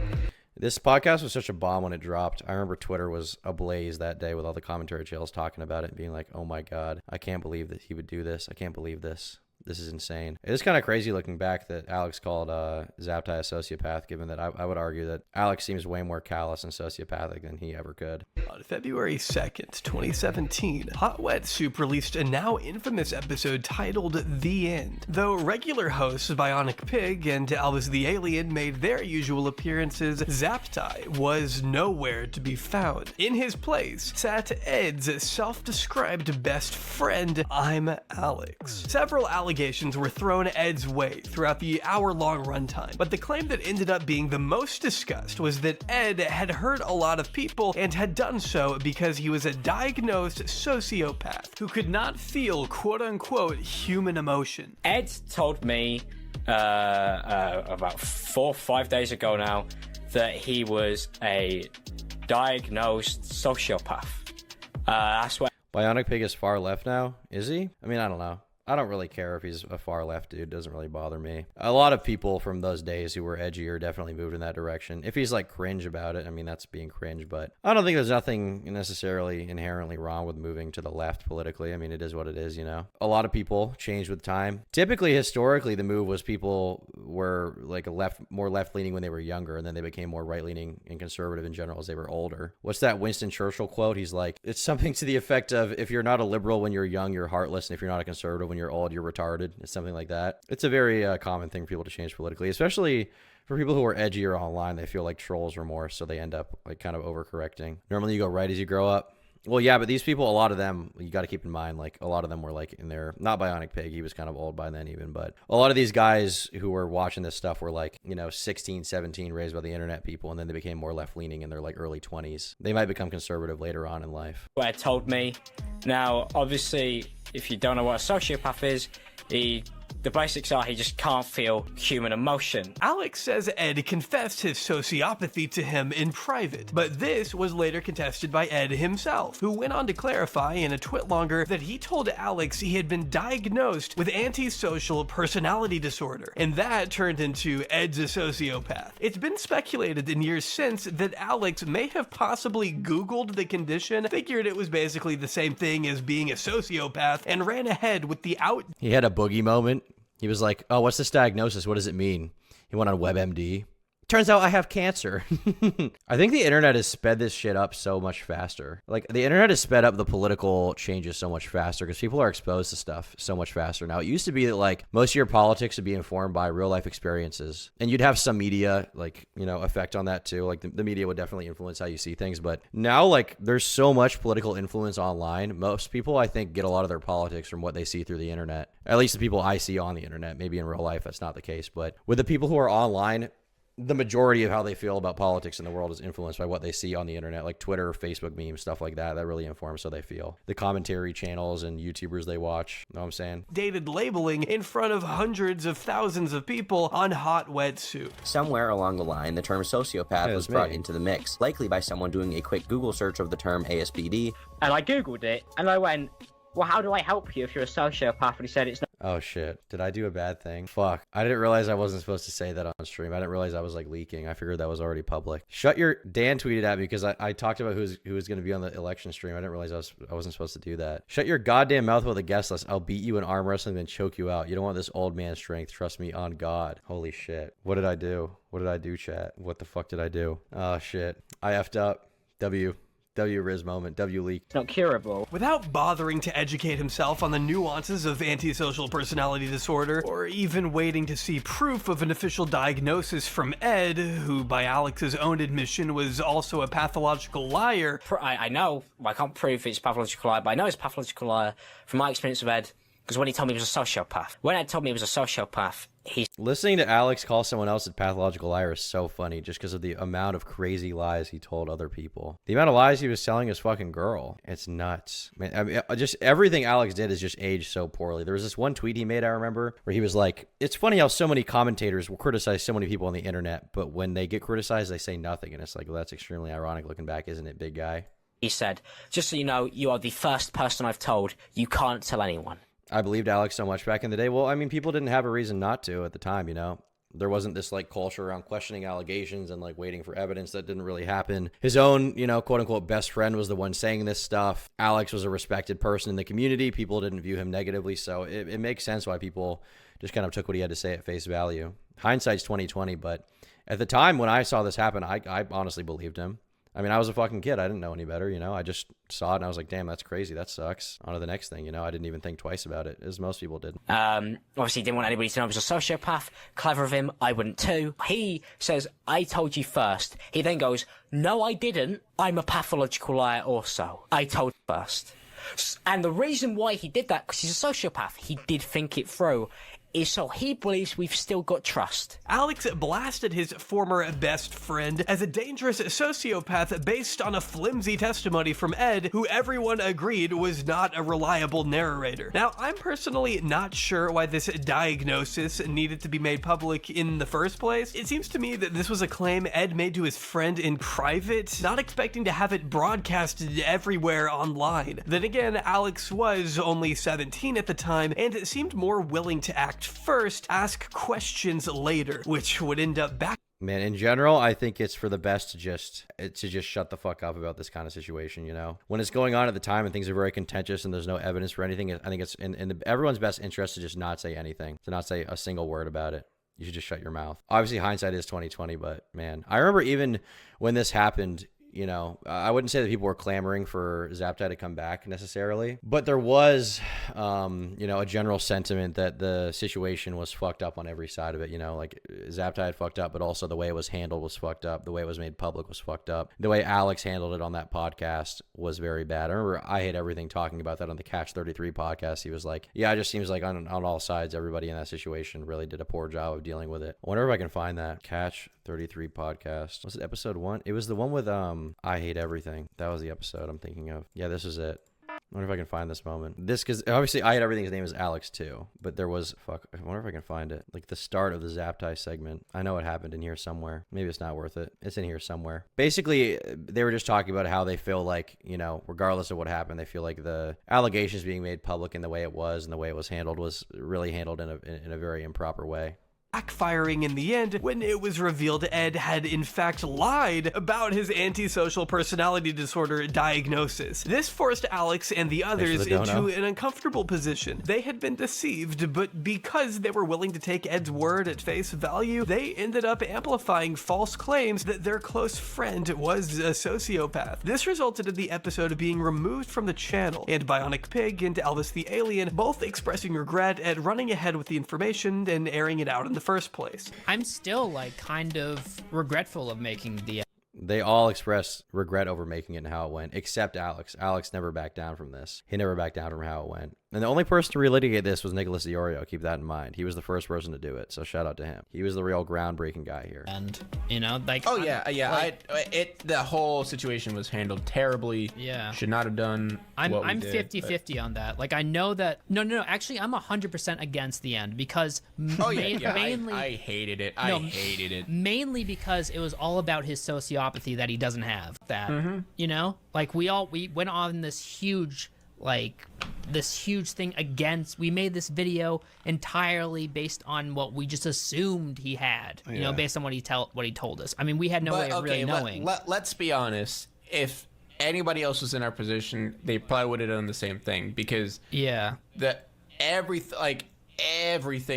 This podcast was such a bomb when it dropped. I remember Twitter was ablaze that day with all the commentary channels talking about it and being like, oh my God, I can't believe that he would do this. I can't believe this. This is insane. It is kind of crazy looking back that Alex called Zaptie a sociopath, given that I would argue that Alex seems way more callous and sociopathic than he ever could. On February 2nd, 2017, Hot Wet Soup released a now infamous episode titled The End. Though regular hosts Bionic Pig and Albus the Alien made their usual appearances, Zaptie was nowhere to be found. In his place sat Ed's self-described best friend, ImAllexx. Several allegations were thrown Ed's way throughout the hour-long runtime, but the claim that ended up being the most discussed was that Ed had hurt a lot of people and had done so because he was a diagnosed sociopath who could not feel quote-unquote human emotion. Ed told me about 4 or 5 days ago now that he was a diagnosed sociopath. That's what. Bionic Pig is far left now, is he? I mean, I don't know. I don't really care if he's a far left dude. Doesn't really bother me. A lot of people from those days who were edgier definitely moved in that direction. If he's like cringe about it, I mean, that's being cringe, but I don't think there's nothing necessarily inherently wrong with moving to the left politically. I mean, it is what it is, you know? A lot of people change with time. Typically, historically, the move was people were like more left-leaning when they were younger, and then they became more right-leaning and conservative in general as they were older. What's that Winston Churchill quote? He's like, it's something to the effect of, if you're not a liberal when you're young, you're heartless, and if you're not a conservative when you're old, you're retarded. It's something like that. It's a very common thing for people to change politically, especially for people who are edgier online. They feel like trolls or more, so they end up like kind of overcorrecting. Normally you go right as you grow up. Well, yeah, but these people, a lot of them, you got to keep in mind, like, a lot of them were, like, in their, not Bionic Pig, he was kind of old by then even, but a lot of these guys who were watching this stuff were, like, 16, 17, raised by the internet people, and then they became more left-leaning in their, like, early 20s. They might become conservative later on in life. What Ed told me. Now, obviously, if you don't know what a sociopath is, the basics are he just can't feel human emotion. Alex says Ed confessed his sociopathy to him in private, but this was later contested by Ed himself, who went on to clarify in a twit longer that he told Alex he had been diagnosed with antisocial personality disorder, and that turned into Ed's a sociopath. It's been speculated in years since that Alex may have possibly Googled the condition, figured it was basically the same thing as being a sociopath, and ran ahead with the He had a boogie moment. He was like, oh, what's this diagnosis? What does it mean? He went on WebMD. Turns out I have cancer. I think the internet has sped this shit up so much faster. Like, the internet has sped up the political changes so much faster because people are exposed to stuff so much faster. Now, it used to be that, like, most of your politics would be informed by real-life experiences. And you'd have some media, like, effect on that, too. Like, the media would definitely influence how you see things. But now, like, there's so much political influence online. Most people, I think, get a lot of their politics from what they see through the internet. At least the people I see on the internet. Maybe in real life, that's not the case. But with the people who are online, the majority of how they feel about politics in the world is influenced by what they see on the internet, like Twitter, Facebook memes, stuff like that. That really informs how they feel. The commentary channels and YouTubers they watch, know what I'm saying? Dated labeling in front of hundreds of thousands of people on Hot Wet Soup. Somewhere along the line, the term sociopath was brought into the mix, likely by someone doing a quick Google search of the term ASPD. And I Googled it, and I went, well, how do I help you if you're a sociopath? And he said it's not. Oh, shit. Did I do a bad thing? Fuck. I didn't realize I wasn't supposed to say that on stream. I didn't realize I was, like, leaking. I figured that was already public. Dan tweeted at me because I talked about who was going to be on the election stream. I didn't realize I wasn't supposed to do that. Shut your goddamn mouth with a guest list. I'll beat you in arm wrestling, then choke you out. You don't want this old man strength. Trust me, on God. Holy shit. What did I do? What did I do, chat? What the fuck did I do? Oh, shit. I effed up. W Riz moment. W leak. It's not curable. Without bothering to educate himself on the nuances of antisocial personality disorder, or even waiting to see proof of an official diagnosis from Ed, who by Alex's own admission was also a pathological liar. I know. I can't prove it's a pathological liar, but I know it's a pathological liar from my experience with Ed. Because when he told me he was a sociopath. When Ed told me he was a sociopath, Listening to Alex call someone else a pathological liar is so funny just because of the amount of crazy lies he told other people. The amount of lies he was telling his fucking girl. It's nuts. Man, I mean, just everything Alex did is just aged so poorly. There was this one tweet he made, I remember, where he was like, it's funny how so many commentators will criticize so many people on the internet, but when they get criticized, they say nothing. And it's like, well, that's extremely ironic looking back, isn't it, big guy? He said, just so you know, you are the first person I've told you can't tell anyone. I believed Alex so much back in the day. Well, I mean, people didn't have a reason not to at the time, There wasn't this like culture around questioning allegations and like waiting for evidence. That didn't really happen. His own, you know, quote unquote best friend was the one saying this stuff. Alex was a respected person in the community. People didn't view him negatively. So it makes sense why people just kind of took what he had to say at face value. Hindsight's 2020, but at the time when I saw this happen, I honestly believed him. I mean, I was a fucking kid. I didn't know any better, you know. I just saw it and I was like, damn, that's crazy. That sucks. On to the next thing, you know. I didn't even think twice about it, as most people did. Obviously, didn't want anybody to know I was a sociopath. Clever of him. I wouldn't too. He says, I told you first. He then goes, no, I didn't. I'm a pathological liar also. I told you first. And the reason why he did that, because he's a sociopath, he did think it through, is so he believes we've still got trust. Alex blasted his former best friend as a dangerous sociopath based on a flimsy testimony from Ed, who everyone agreed was not a reliable narrator. Now, I'm personally not sure why this diagnosis needed to be made public in the first place. It seems to me that this was a claim Ed made to his friend in private, not expecting to have it broadcasted everywhere online. Then again, Alex was only 17 at the time, and it seemed more willing to act first, ask questions later, which would end up back. Man, in general, I think it's for the best to just shut the fuck up about this kind of situation, you know? When it's going on at the time and things are very contentious and there's no evidence for anything, I think it's in everyone's best interest to just not say anything, to not say a single word about it. You should just shut your mouth. Obviously, hindsight is 2020, but man, I remember even when this happened, you know, I wouldn't say that people were clamoring for Zaptie to come back necessarily, but there was, you know, a general sentiment that the situation was fucked up on every side of it. You know, like Zaptie had fucked up, but also the way it was handled was fucked up. The way it was made public was fucked up. The way Alex handled it on that podcast was very bad. I remember I Hate Everything talking about that on the Catch 33 podcast. He was like, yeah, it just seems like on all sides, everybody in that situation really did a poor job of dealing with it. I wonder if I can find that Catch 33 podcast. Was it episode 1? It was the one with I Hate Everything. That was the episode I'm thinking of. Yeah, this is it. I wonder if I can find this moment. This, because obviously I Hate Everything's name is Alex too, but there was, I wonder if I can find it. Like the start of the Zaptie segment. I know it happened in here somewhere. Maybe it's not worth it. It's in here somewhere. Basically, they were just talking about how they feel like, you know, regardless of what happened, they feel like the allegations being made public in the way it was and the way it was handled was really handled in a very improper way. Backfiring in the end when it was revealed Ed had in fact lied about his antisocial personality disorder diagnosis. This forced Alex and the others into an uncomfortable position. They had been deceived, but because they were willing to take Ed's word at face value, they ended up amplifying false claims that their close friend was a sociopath. This resulted in the episode being removed from the channel, and Bionic Pig and Elvis the Alien both expressing regret at running ahead with the information and airing it out in the first place. I'm still like kind of regretful of making the. They all expressed regret over making it and how it went, except Alex. Alex never backed down from this. He never backed down from how it went. And the only person to relitigate this was Nicholas Diorio. Keep that in mind. He was the first person to do it, so shout out to him. He was the real groundbreaking guy here. And, you know, like... Oh, yeah. The whole situation was handled terribly. Yeah. Should not have done I'm 50-50 on that. Like, I know that... No. Actually, I'm 100% against the end because... mainly... I hated it. I hated it. Mainly because it was all about his sociopathy that he doesn't have. That, you know? Like, we went on this huge... thing against. We made this video entirely based on what we just assumed he had, you know, based on what he told us. I mean, we had no way of really knowing. Let's be honest. If anybody else was in our position, they probably would have done the same thing because everything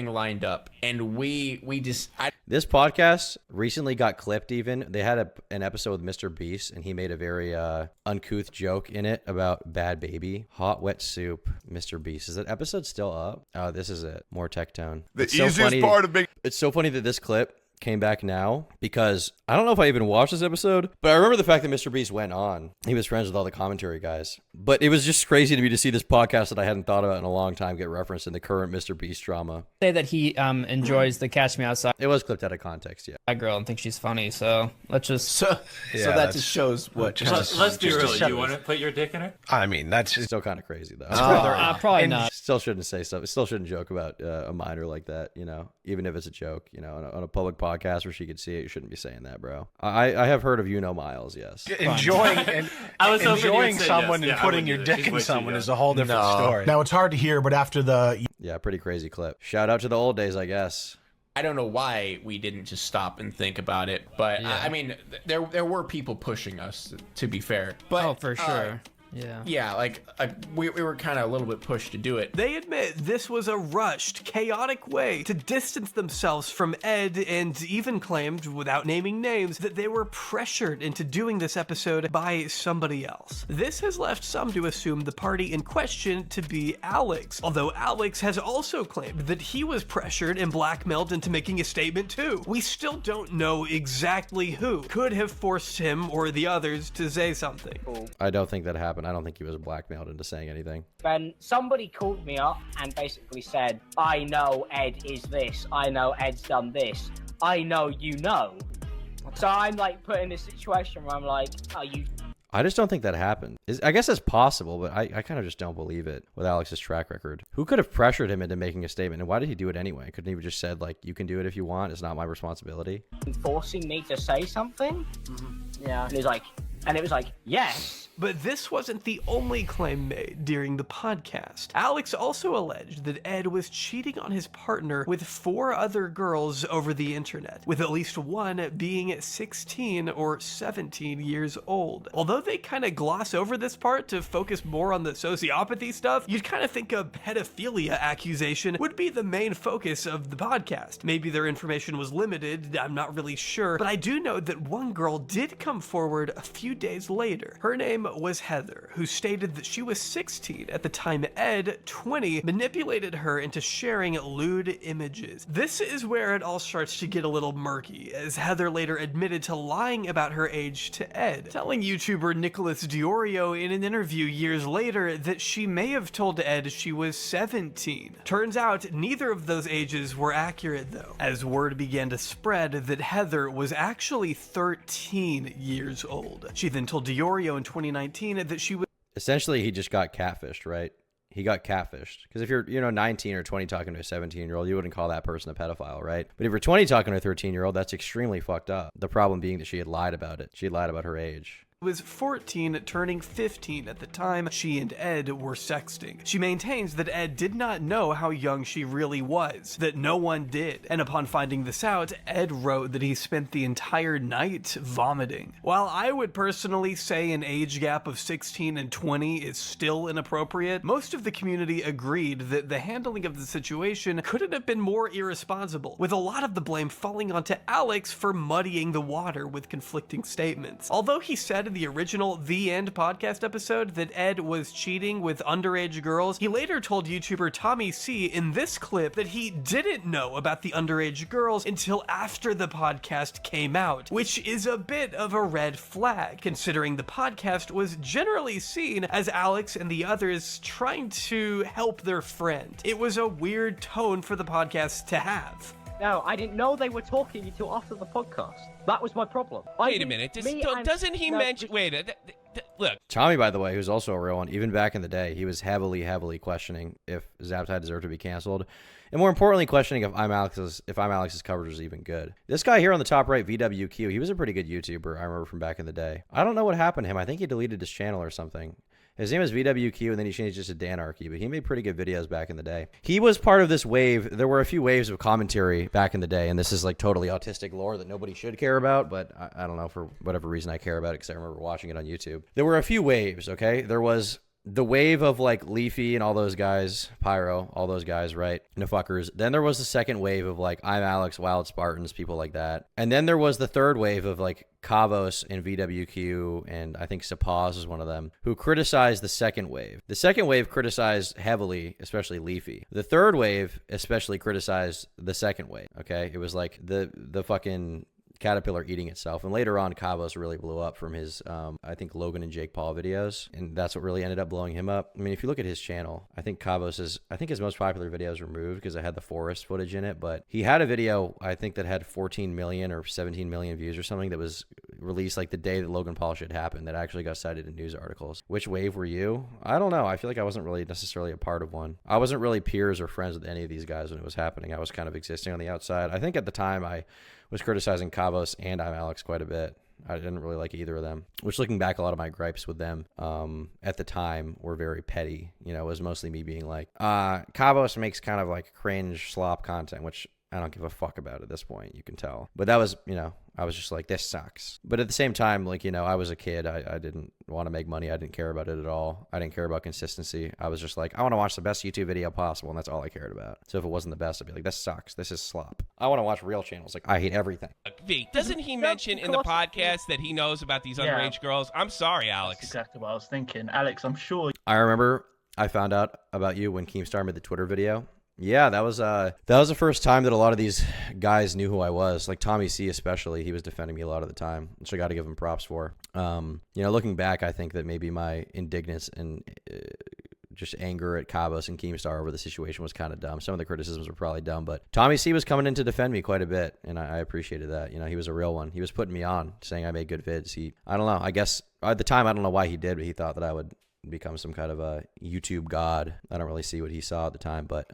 lined up, and we just. This podcast recently got clipped even. They had an episode with Mr. Beast, and he made a very uncouth joke in it about Bad Baby. Hot Wet Soup, Mr. Beast. Is that episode still up? Oh, this is it. More tech tone. It's so funny that this clip came back now because I don't know if I even watched this episode, but I remember the fact that Mr. Beast went on. He was friends with all the commentary guys, but it was just crazy to me to see this podcast that I hadn't thought about in a long time get referenced in the current Mr. Beast drama. Say that he enjoys the Catch Me Outside. It was clipped out of context, yeah. That girl and think she's funny, so let's just... So that just shows what... Let's be real. Do you want to put your dick in her? I mean, that's still kind of crazy, though. Probably not. Still shouldn't say stuff. Still shouldn't joke about a minor like that, you know, even if it's a joke, you know, on a public podcast where she could see it, you shouldn't be saying that, bro. I have heard of Miles, yes. Enjoying someone and putting your dick in someone is a whole different story. Now, it's hard to hear, but after the... Yeah, pretty crazy clip. Shout out to the old days, I guess. I don't know why we didn't just stop and think about it, but I mean, there were people pushing us, to be fair. But for sure. Yeah, like we were kind of a little bit pushed to do it. They admit this was a rushed, chaotic way to distance themselves from Ed, and even claimed, without naming names, that they were pressured into doing this episode by somebody else. This has left some to assume the party in question to be Alex, although Alex has also claimed that he was pressured and blackmailed into making a statement too. We still don't know exactly who could have forced him or the others to say something. I don't think that happened. I don't think he was blackmailed into saying anything. When somebody called me up and basically said, I know Ed is this, I know Ed's done this, I know you know. So I'm like put in this situation where I'm like, are you... I just don't think that happened. I guess it's possible, but I kind of just don't believe it with Alex's track record. Who could have pressured him into making a statement, and why did he do it anyway? Couldn't he have just said, like, you can do it if you want, it's not my responsibility? Forcing me to say something? Yeah. And it was like, yes. But this wasn't the only claim made during the podcast. Alex also alleged that Ed was cheating on his partner with 4 other girls over the internet, with at least one being 16 or 17 years old. Although they kind of gloss over this part to focus more on the sociopathy stuff, you'd kind of think a pedophilia accusation would be the main focus of the podcast. Maybe their information was limited, I'm not really sure, but I do know that one girl did come forward a few days later. Her name was Heather, who stated that she was 16 at the time Ed, 20, manipulated her into sharing lewd images. This is where it all starts to get a little murky, as Heather later admitted to lying about her age to Ed, telling YouTuber Nicholas Diorio in an interview years later that she may have told Ed she was 17. Turns out neither of those ages were accurate though, as word began to spread that Heather was actually 13 years old. She then told Diorio in 2019 that she was... Essentially, he just got catfished, right? He got catfished. Because if you're, 19 or 20 talking to a 17-year-old, you wouldn't call that person a pedophile, right? But if you're 20 talking to a 13-year-old, that's extremely fucked up. The problem being that she had lied about it. She had lied about her age. Was 14, turning 15 at the time she and Ed were sexting. She maintains that Ed did not know how young she really was, that no one did, and upon finding this out, Ed wrote that he spent the entire night vomiting. While I would personally say an age gap of 16 and 20 is still inappropriate, most of the community agreed that the handling of the situation couldn't have been more irresponsible, with a lot of the blame falling onto Alex for muddying the water with conflicting statements. Although he said in the original The End podcast episode that Ed was cheating with underage girls, he later told YouTuber Tommy C in this clip that he didn't know about the underage girls until after the podcast came out, which is a bit of a red flag, considering the podcast was generally seen as Alex and the others trying to help their friend. It was a weird tone for the podcast to have. No, I didn't know they were talking until after the podcast. That was my problem. Wait a minute. Doesn't he mention... Wait, look. Tommy, by the way, who's also a real one, even back in the day, he was heavily questioning if Zaptie deserved to be canceled. And more importantly, questioning if ImAllexx's coverage was even good. This guy here on the top right, VWQ, he was a pretty good YouTuber, I remember from back in the day. I don't know what happened to him. I think he deleted his channel or something. His name is VWQ, and then he changed it to Danarchy, but he made pretty good videos back in the day. He was part of this wave. There were a few waves of commentary back in the day, and this is like totally autistic lore that nobody should care about, but I don't know, for whatever reason I care about it because I remember watching it on YouTube. There were a few waves, okay? There was the wave of like Leafy and all those guys, Pyro, all those guys, right? No fuckers. Then there was the second wave of like ImAllexx, Wild Spartans, people like that. And then there was the third wave of like Kavos and VWQ, and I think Sapaz was one of them, who criticized the second wave. The second wave criticized heavily, especially Leafy. The third wave especially criticized the second wave, okay? It was like the fucking caterpillar eating itself. And later on, Kavos really blew up from his, I think, Logan and Jake Paul videos. And that's what really ended up blowing him up. I mean, if you look at his channel, I think his most popular video was removed because it had the forest footage in it. But he had a video, I think, that had 14 million or 17 million views or something that was released like the day that Logan Paul shit happened that actually got cited in news articles. Which wave were you? I don't know. I feel like I wasn't really necessarily a part of one. I wasn't really peers or friends with any of these guys when it was happening. I was kind of existing on the outside. I think at the time I was criticizing Kavos and ImAllexx quite a bit. I didn't really like either of them, which looking back, a lot of my gripes with them at the time were very petty. You know, it was mostly me being like, Kavos makes kind of like cringe slop content, which I don't give a fuck about at this point. You can tell. But that was, you know, I was just like, this sucks. But at the same time, like, you know, I was a kid. I didn't want to make money. I didn't care about it at all. I didn't care about consistency. I was just like, I want to watch the best YouTube video possible, and that's all I cared about. So if it wasn't the best, I'd be like, this sucks. This is slop. I want to watch real channels. Like, I hate everything. V, doesn't he mention in the podcast that he knows about these underage girls? I'm sorry, Alex. That's exactly what I was thinking. Alex, I'm sure. I remember I found out about you when Keemstar made the Twitter video. Yeah, that was the first time that a lot of these guys knew who I was. Like Tommy C especially, he was defending me a lot of the time, which I got to give him props for. You know, looking back, I think that maybe my indignance and just anger at Cabos and Keemstar over the situation was kind of dumb. Some of the criticisms were probably dumb, but Tommy C was coming in to defend me quite a bit, and I appreciated that. You know, he was a real one. He was putting me on, saying I made good vids. I don't know. I guess at the time, I don't know why he did, but he thought that I would become some kind of a YouTube god. I don't really see what he saw at the time, but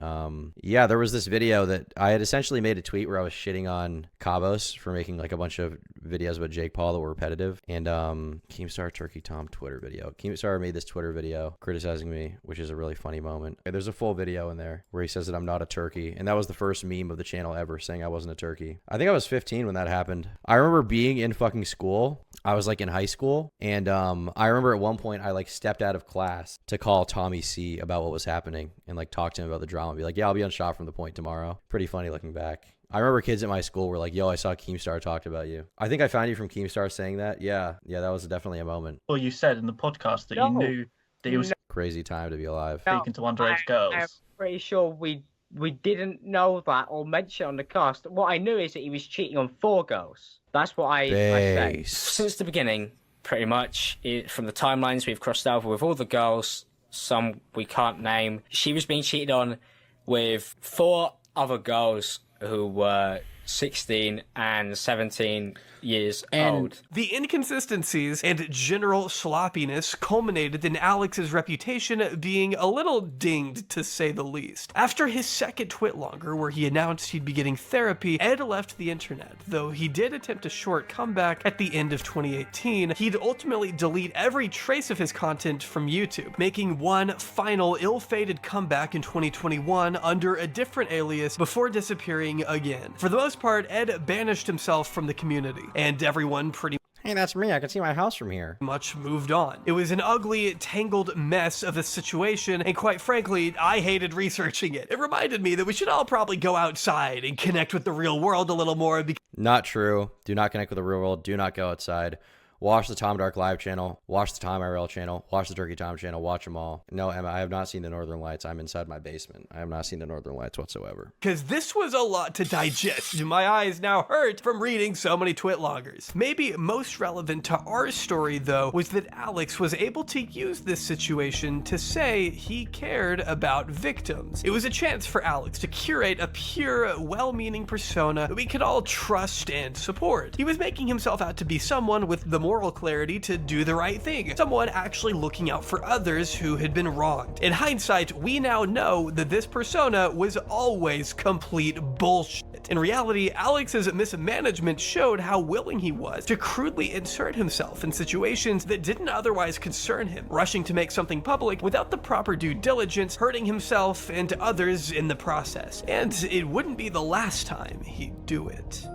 yeah, there was this video that I had essentially made a tweet where I was shitting on Cabos for making like a bunch of videos about Jake Paul that were repetitive, and Keemstar Turkey Tom Twitter video. Keemstar made this Twitter video criticizing me, which is a really funny moment. There's a full video in there where he says that I'm not a turkey, and that was the first meme of the channel ever saying I wasn't a turkey. I think I was 15 when that happened. I remember being in fucking school. I was like in high school, and I remember at one point I like stepped out of class to call Tommy C about what was happening and like talk to him about the drama. Be like, yeah, I'll be on Shot from the Point tomorrow. Pretty funny looking back. I remember kids at my school were like, yo, I saw Keemstar talked about you. I think I found you from Keemstar saying that. Yeah, that was definitely a moment. Well, you said in the podcast that you knew that he was crazy time to be alive. Speaking to underage girls. I'm pretty sure we didn't know that or mention it on the cast. What I knew is that he was cheating on 4 girls. That's what I said. Since the beginning, pretty much, from the timelines we've crossed over with all the girls, some we can't name, she was being cheated on with 4 other girls who were 16 and 17 years old. The inconsistencies and general sloppiness culminated in Alex's reputation being a little dinged, to say the least. After his second twitlonger, where he announced he'd be getting therapy, Ed left the internet. Though he did attempt a short comeback at the end of 2018, he'd ultimately delete every trace of his content from YouTube, making one final ill-fated comeback in 2021 under a different alias before disappearing again. For the most part, Ed banished himself from the community, and everyone pretty Hey, that's me. I can see my house from here. much moved on. It was an ugly, tangled mess of a situation, and quite frankly, I hated researching it. It reminded me that we should all probably go outside and connect with the real world a little more. Not true. Do not connect with the real world. Do not go outside. Watch the Tom Dark Live channel. Watch the Tom IRL channel. Watch the Turkey Tom channel. Watch them all. No, Emma, I have not seen the Northern Lights. I'm inside my basement. I have not seen the Northern Lights whatsoever. Because this was a lot to digest. My eyes now hurt from reading so many twitlongers. Maybe most relevant to our story, though, was that Alex was able to use this situation to say he cared about victims. It was a chance for Alex to curate a pure, well-meaning persona that we could all trust and support. He was making himself out to be someone with the moral clarity to do the right thing, someone actually looking out for others who had been wronged. In hindsight, we now know that this persona was always complete bullshit. In reality, Alex's mismanagement showed how willing he was to crudely insert himself in situations that didn't otherwise concern him, rushing to make something public without the proper due diligence, hurting himself and others in the process. And it wouldn't be the last time he'd do it.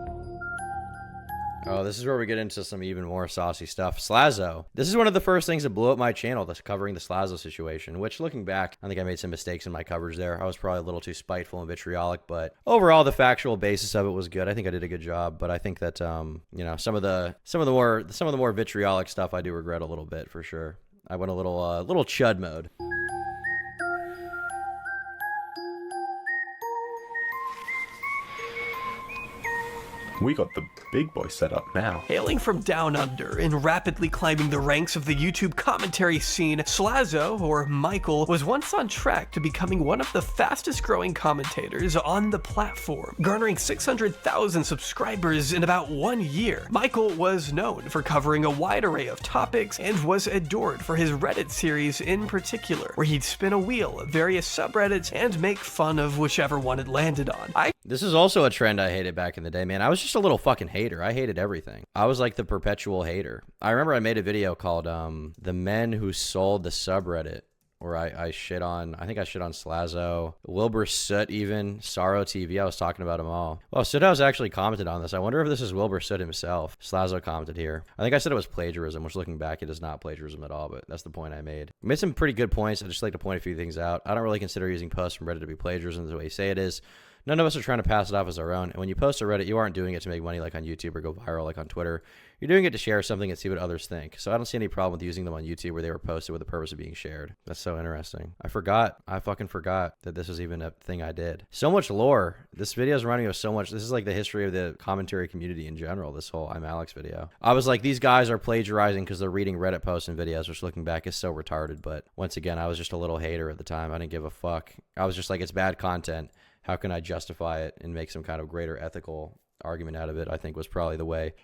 Oh, this is where we get into some even more saucy stuff. Slazo. This is one of the first things that blew up my channel, that's covering the Slazo situation, which looking back, I think I made some mistakes in my coverage there. I was probably a little too spiteful and vitriolic, but overall the factual basis of it was good. I think I did a good job, but I think that you know, some of the more vitriolic stuff I do regret a little bit for sure. I went a little chud mode. We got the big boy set up now. Hailing from down under and rapidly climbing the ranks of the YouTube commentary scene, Slazo, or Michael, was once on track to becoming one of the fastest growing commentators on the platform, garnering 600,000 subscribers in about 1 year. Michael was known for covering a wide array of topics and was adored for his Reddit series in particular, where he'd spin a wheel of various subreddits and make fun of whichever one it landed on. This is also a trend I hated back in the day, man. I was just a little fucking hater. I hated everything. I was like the perpetual hater. I remember I made a video called The Men Who Sold the Subreddit where I shit on, I think I shit on Slazo, Wilbur Soot even, Sorrow TV, I was talking about them all. Well, Soothouse actually commented on this. I wonder if this is Wilbur Soot himself. Slazo commented here. I think I said it was plagiarism, which looking back, it is not plagiarism at all, but that's the point I made. I made some pretty good points. I'd just like to point a few things out. I don't really consider using posts from Reddit to be plagiarism the way you say it is. None of us are trying to pass it off as our own. And when you post to Reddit, you aren't doing it to make money like on YouTube or go viral like on Twitter. You're doing it to share something and see what others think. So I don't see any problem with using them on YouTube where they were posted with the purpose of being shared. That's so interesting. I fucking forgot that this was even a thing I did. So much lore. This video is reminding me of so much. This is like the history of the commentary community in general, this whole ImAllexx video. I was like, these guys are plagiarizing because they're reading Reddit posts and videos, which looking back is so retarded. But once again, I was just a little hater at the time. I didn't give a fuck. I was just like, it's bad content. How can I justify it and make some kind of greater ethical argument out of it? I think was probably the way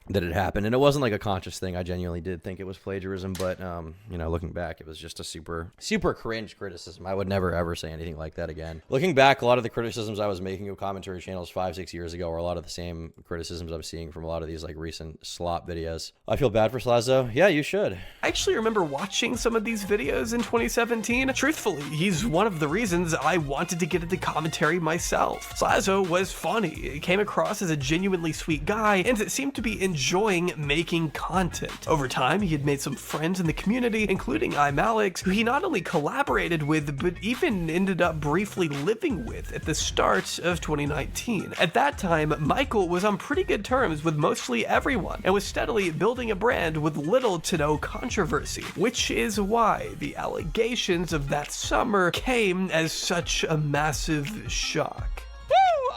that it happened. And it wasn't like a conscious thing. I genuinely did think it was plagiarism, but you know, looking back, it was just a super cringe criticism. I would never ever say anything like that again. Looking back, a lot of the criticisms I was making of commentary channels 5-6 years ago are a lot of the same criticisms I'm seeing from a lot of these like recent slop videos. I feel bad for Slazo. Yeah, you should. I actually remember watching some of these videos in 2017. Truthfully, he's one of the reasons I wanted to get into commentary myself. Slazo was funny. It came across as a genuinely sweet guy, and it seemed to be enjoying making content. Over time, he had made some friends in the community, including ImAllexx, who he not only collaborated with, but even ended up briefly living with at the start of 2019. At that time, Michael was on pretty good terms with mostly everyone, and was steadily building a brand with little to no controversy, which is why the allegations of that summer came as such a massive shock.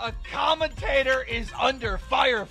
A commentator is under fire.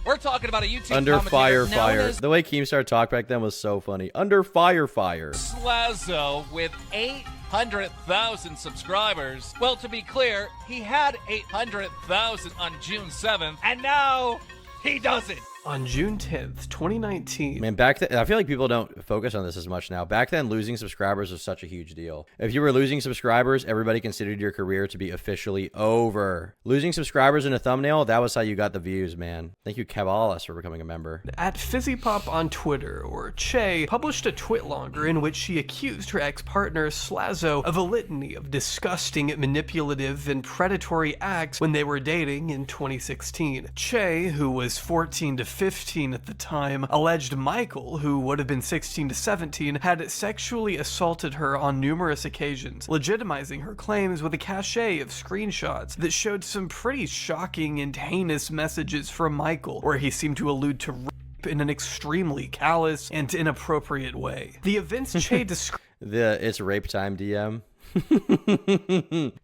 We're talking about a YouTube under commentator fire. The way Keemstar talked back then was so funny. Under fire. Slazo with 800,000 subscribers. Well, to be clear, he had 800,000 on June 7th, and now he doesn't. On June 10th, 2019. Man, back then, I feel like people don't focus on this as much now. Back then, losing subscribers was such a huge deal. If you were losing subscribers, everybody considered your career to be officially over. Losing subscribers in a thumbnail, that was how you got the views, man. Thank you, Kevalis, for becoming a member. At FizzyPop on Twitter, or Che, published a twitlonger in which she accused her ex-partner Slazo of a litany of disgusting, manipulative, and predatory acts when they were dating in 2016. Che, who was 14 to 15 at the time, alleged Michael, who would have been 16 to 17, had sexually assaulted her on numerous occasions, legitimizing her claims with a cachet of screenshots that showed some pretty shocking and heinous messages from Michael, where he seemed to allude to rape in an extremely callous and inappropriate way. The events Che described It's rape time DM.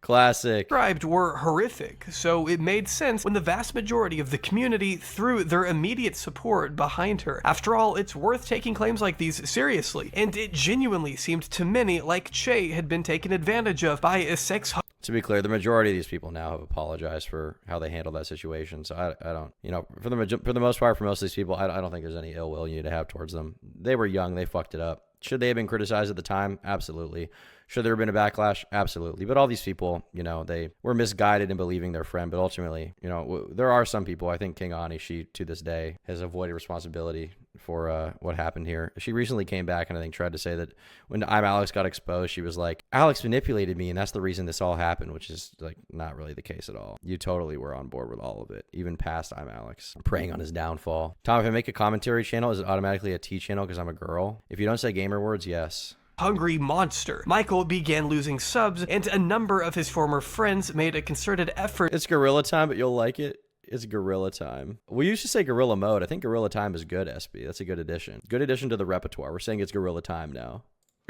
Classic. Described were horrific, so it made sense when the vast majority of the community threw their immediate support behind her. After all, it's worth taking claims like these seriously, and it genuinely seemed to many like Che had been taken advantage of by a sex. To be clear, the majority of these people now have apologized for how they handled that situation. So I don't, you know, for the most part, for most of these people, I don't think there's any ill will you need to have towards them. They were young, they fucked it up. Should they have been criticized at the time? Absolutely. Should there have been a backlash? Absolutely. But all these people, you know, they were misguided in believing their friend. But ultimately, you know, there are some people, I think King Ani, she to this day has avoided responsibility for what happened here. She recently came back and I think tried to say that when ImAllexx got exposed, she was like, Alex manipulated me and that's the reason this all happened, which is like not really the case at all. You totally were on board with all of it, even past ImAllexx, preying on his downfall. Tom, if I make a commentary channel, is it automatically a T channel because I'm a girl? If you don't say gamer words, yes. Hungry monster. Michael began losing subs, and a number of his former friends made a concerted effort. It's gorilla time, but you'll like it. It's gorilla time. We used to say gorilla mode. I think gorilla time is good, SB. That's a good addition. Good addition to the repertoire. We're saying it's gorilla time now.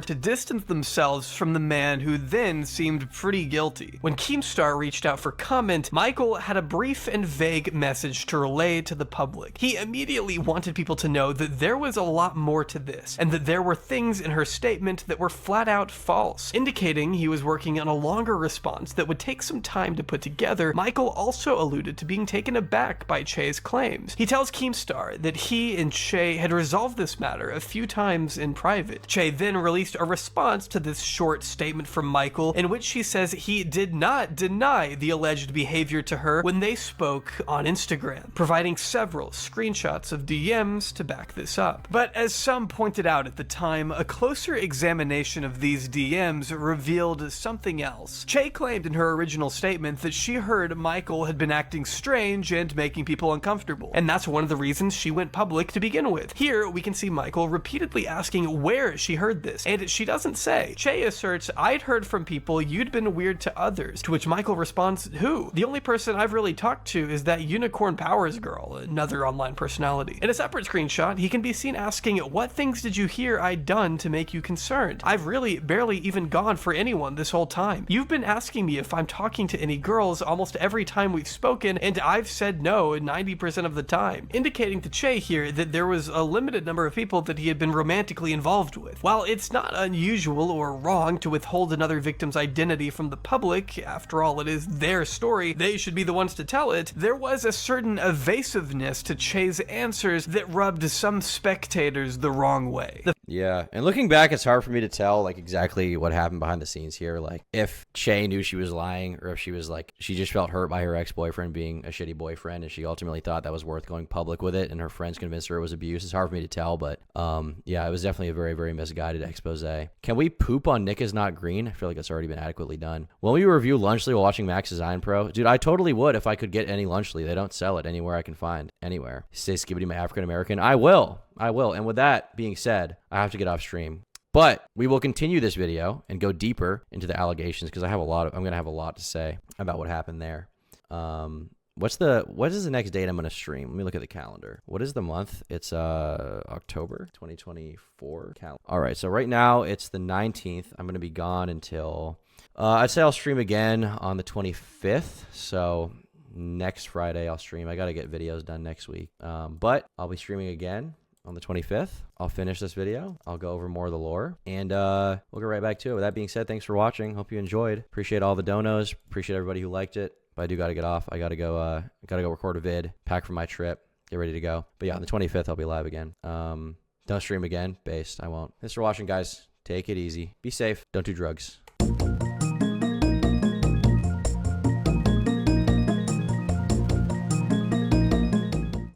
To distance themselves from the man who then seemed pretty guilty. When Keemstar reached out for comment, Michael had a brief and vague message to relay to the public. He immediately wanted people to know that there was a lot more to this, and that there were things in her statement that were flat out false, indicating he was working on a longer response that would take some time to put together. Michael also alluded to being taken aback by Che's claims. He tells Keemstar that he and Che had resolved this matter a few times in private. Che then released released a response to this short statement from Michael in which he says he did not deny the alleged behavior to her when they spoke on Instagram, providing several screenshots of DMs to back this up. But as some pointed out at the time, a closer examination of these DMs revealed something else. Che claimed in her original statement that she heard Michael had been acting strange and making people uncomfortable, and that's one of the reasons she went public to begin with. Here we can see Michael repeatedly asking where she heard this, and she doesn't say. Che asserts, "I'd heard from people you'd been weird to others," to which Michael responds, "Who? The only person I've really talked to is that Unicorn Powers girl," another online personality. In a separate screenshot, he can be seen asking, "What things did you hear I'd done to make you concerned? I've really barely even gone for anyone this whole time. You've been asking me if I'm talking to any girls almost every time we've spoken, and I've said no 90% of the time," indicating to Che here that there was a limited number of people that he had been romantically involved with. While it's not unusual or wrong to withhold another victim's identity from the public, after all it is their story, they should be the ones to tell it, there was a certain evasiveness to Che's answers that rubbed some spectators the wrong way. Yeah, and looking back, it's hard for me to tell like exactly what happened behind the scenes here. Like if Che knew she was lying, or if she was like, she just felt hurt by her ex-boyfriend being a shitty boyfriend, and she ultimately thought that was worth going public with it, and her friends convinced her it was abuse. It's hard for me to tell, but yeah, it was definitely a very, very misguided expose. Can we poop on Nick is Not Green? I feel like it's already been adequately done. Will we review Lunchly while watching Max Design Pro? Dude, I totally would if I could get any Lunchly. They don't sell it anywhere I can find. Anywhere. Say Skibbity my African American. I will. And with that being said, I have to get off stream. But we will continue this video and go deeper into the allegations because I'm going to have a lot to say about what happened there. What is the next date I'm going to stream? Let me look at the calendar. What is the month? It's October 2024 calendar. All right, so right now it's the 19th. I'm going to be gone until I'd say I'll stream again on the 25th. So next Friday I'll stream. I got to get videos done next week. But I'll be streaming again on the 25th. I'll finish this video. I'll go over more of the lore, and we'll go right back to it. With that being said, thanks for watching. Hope you enjoyed. Appreciate all the donos. Appreciate everybody who liked it. But I do got to get off. I got to go record a vid, pack for my trip, get ready to go. But yeah, on the 25th, I'll be live again. Don't stream again. Based. I won't. Thanks for watching, guys. Take it easy. Be safe. Don't do drugs.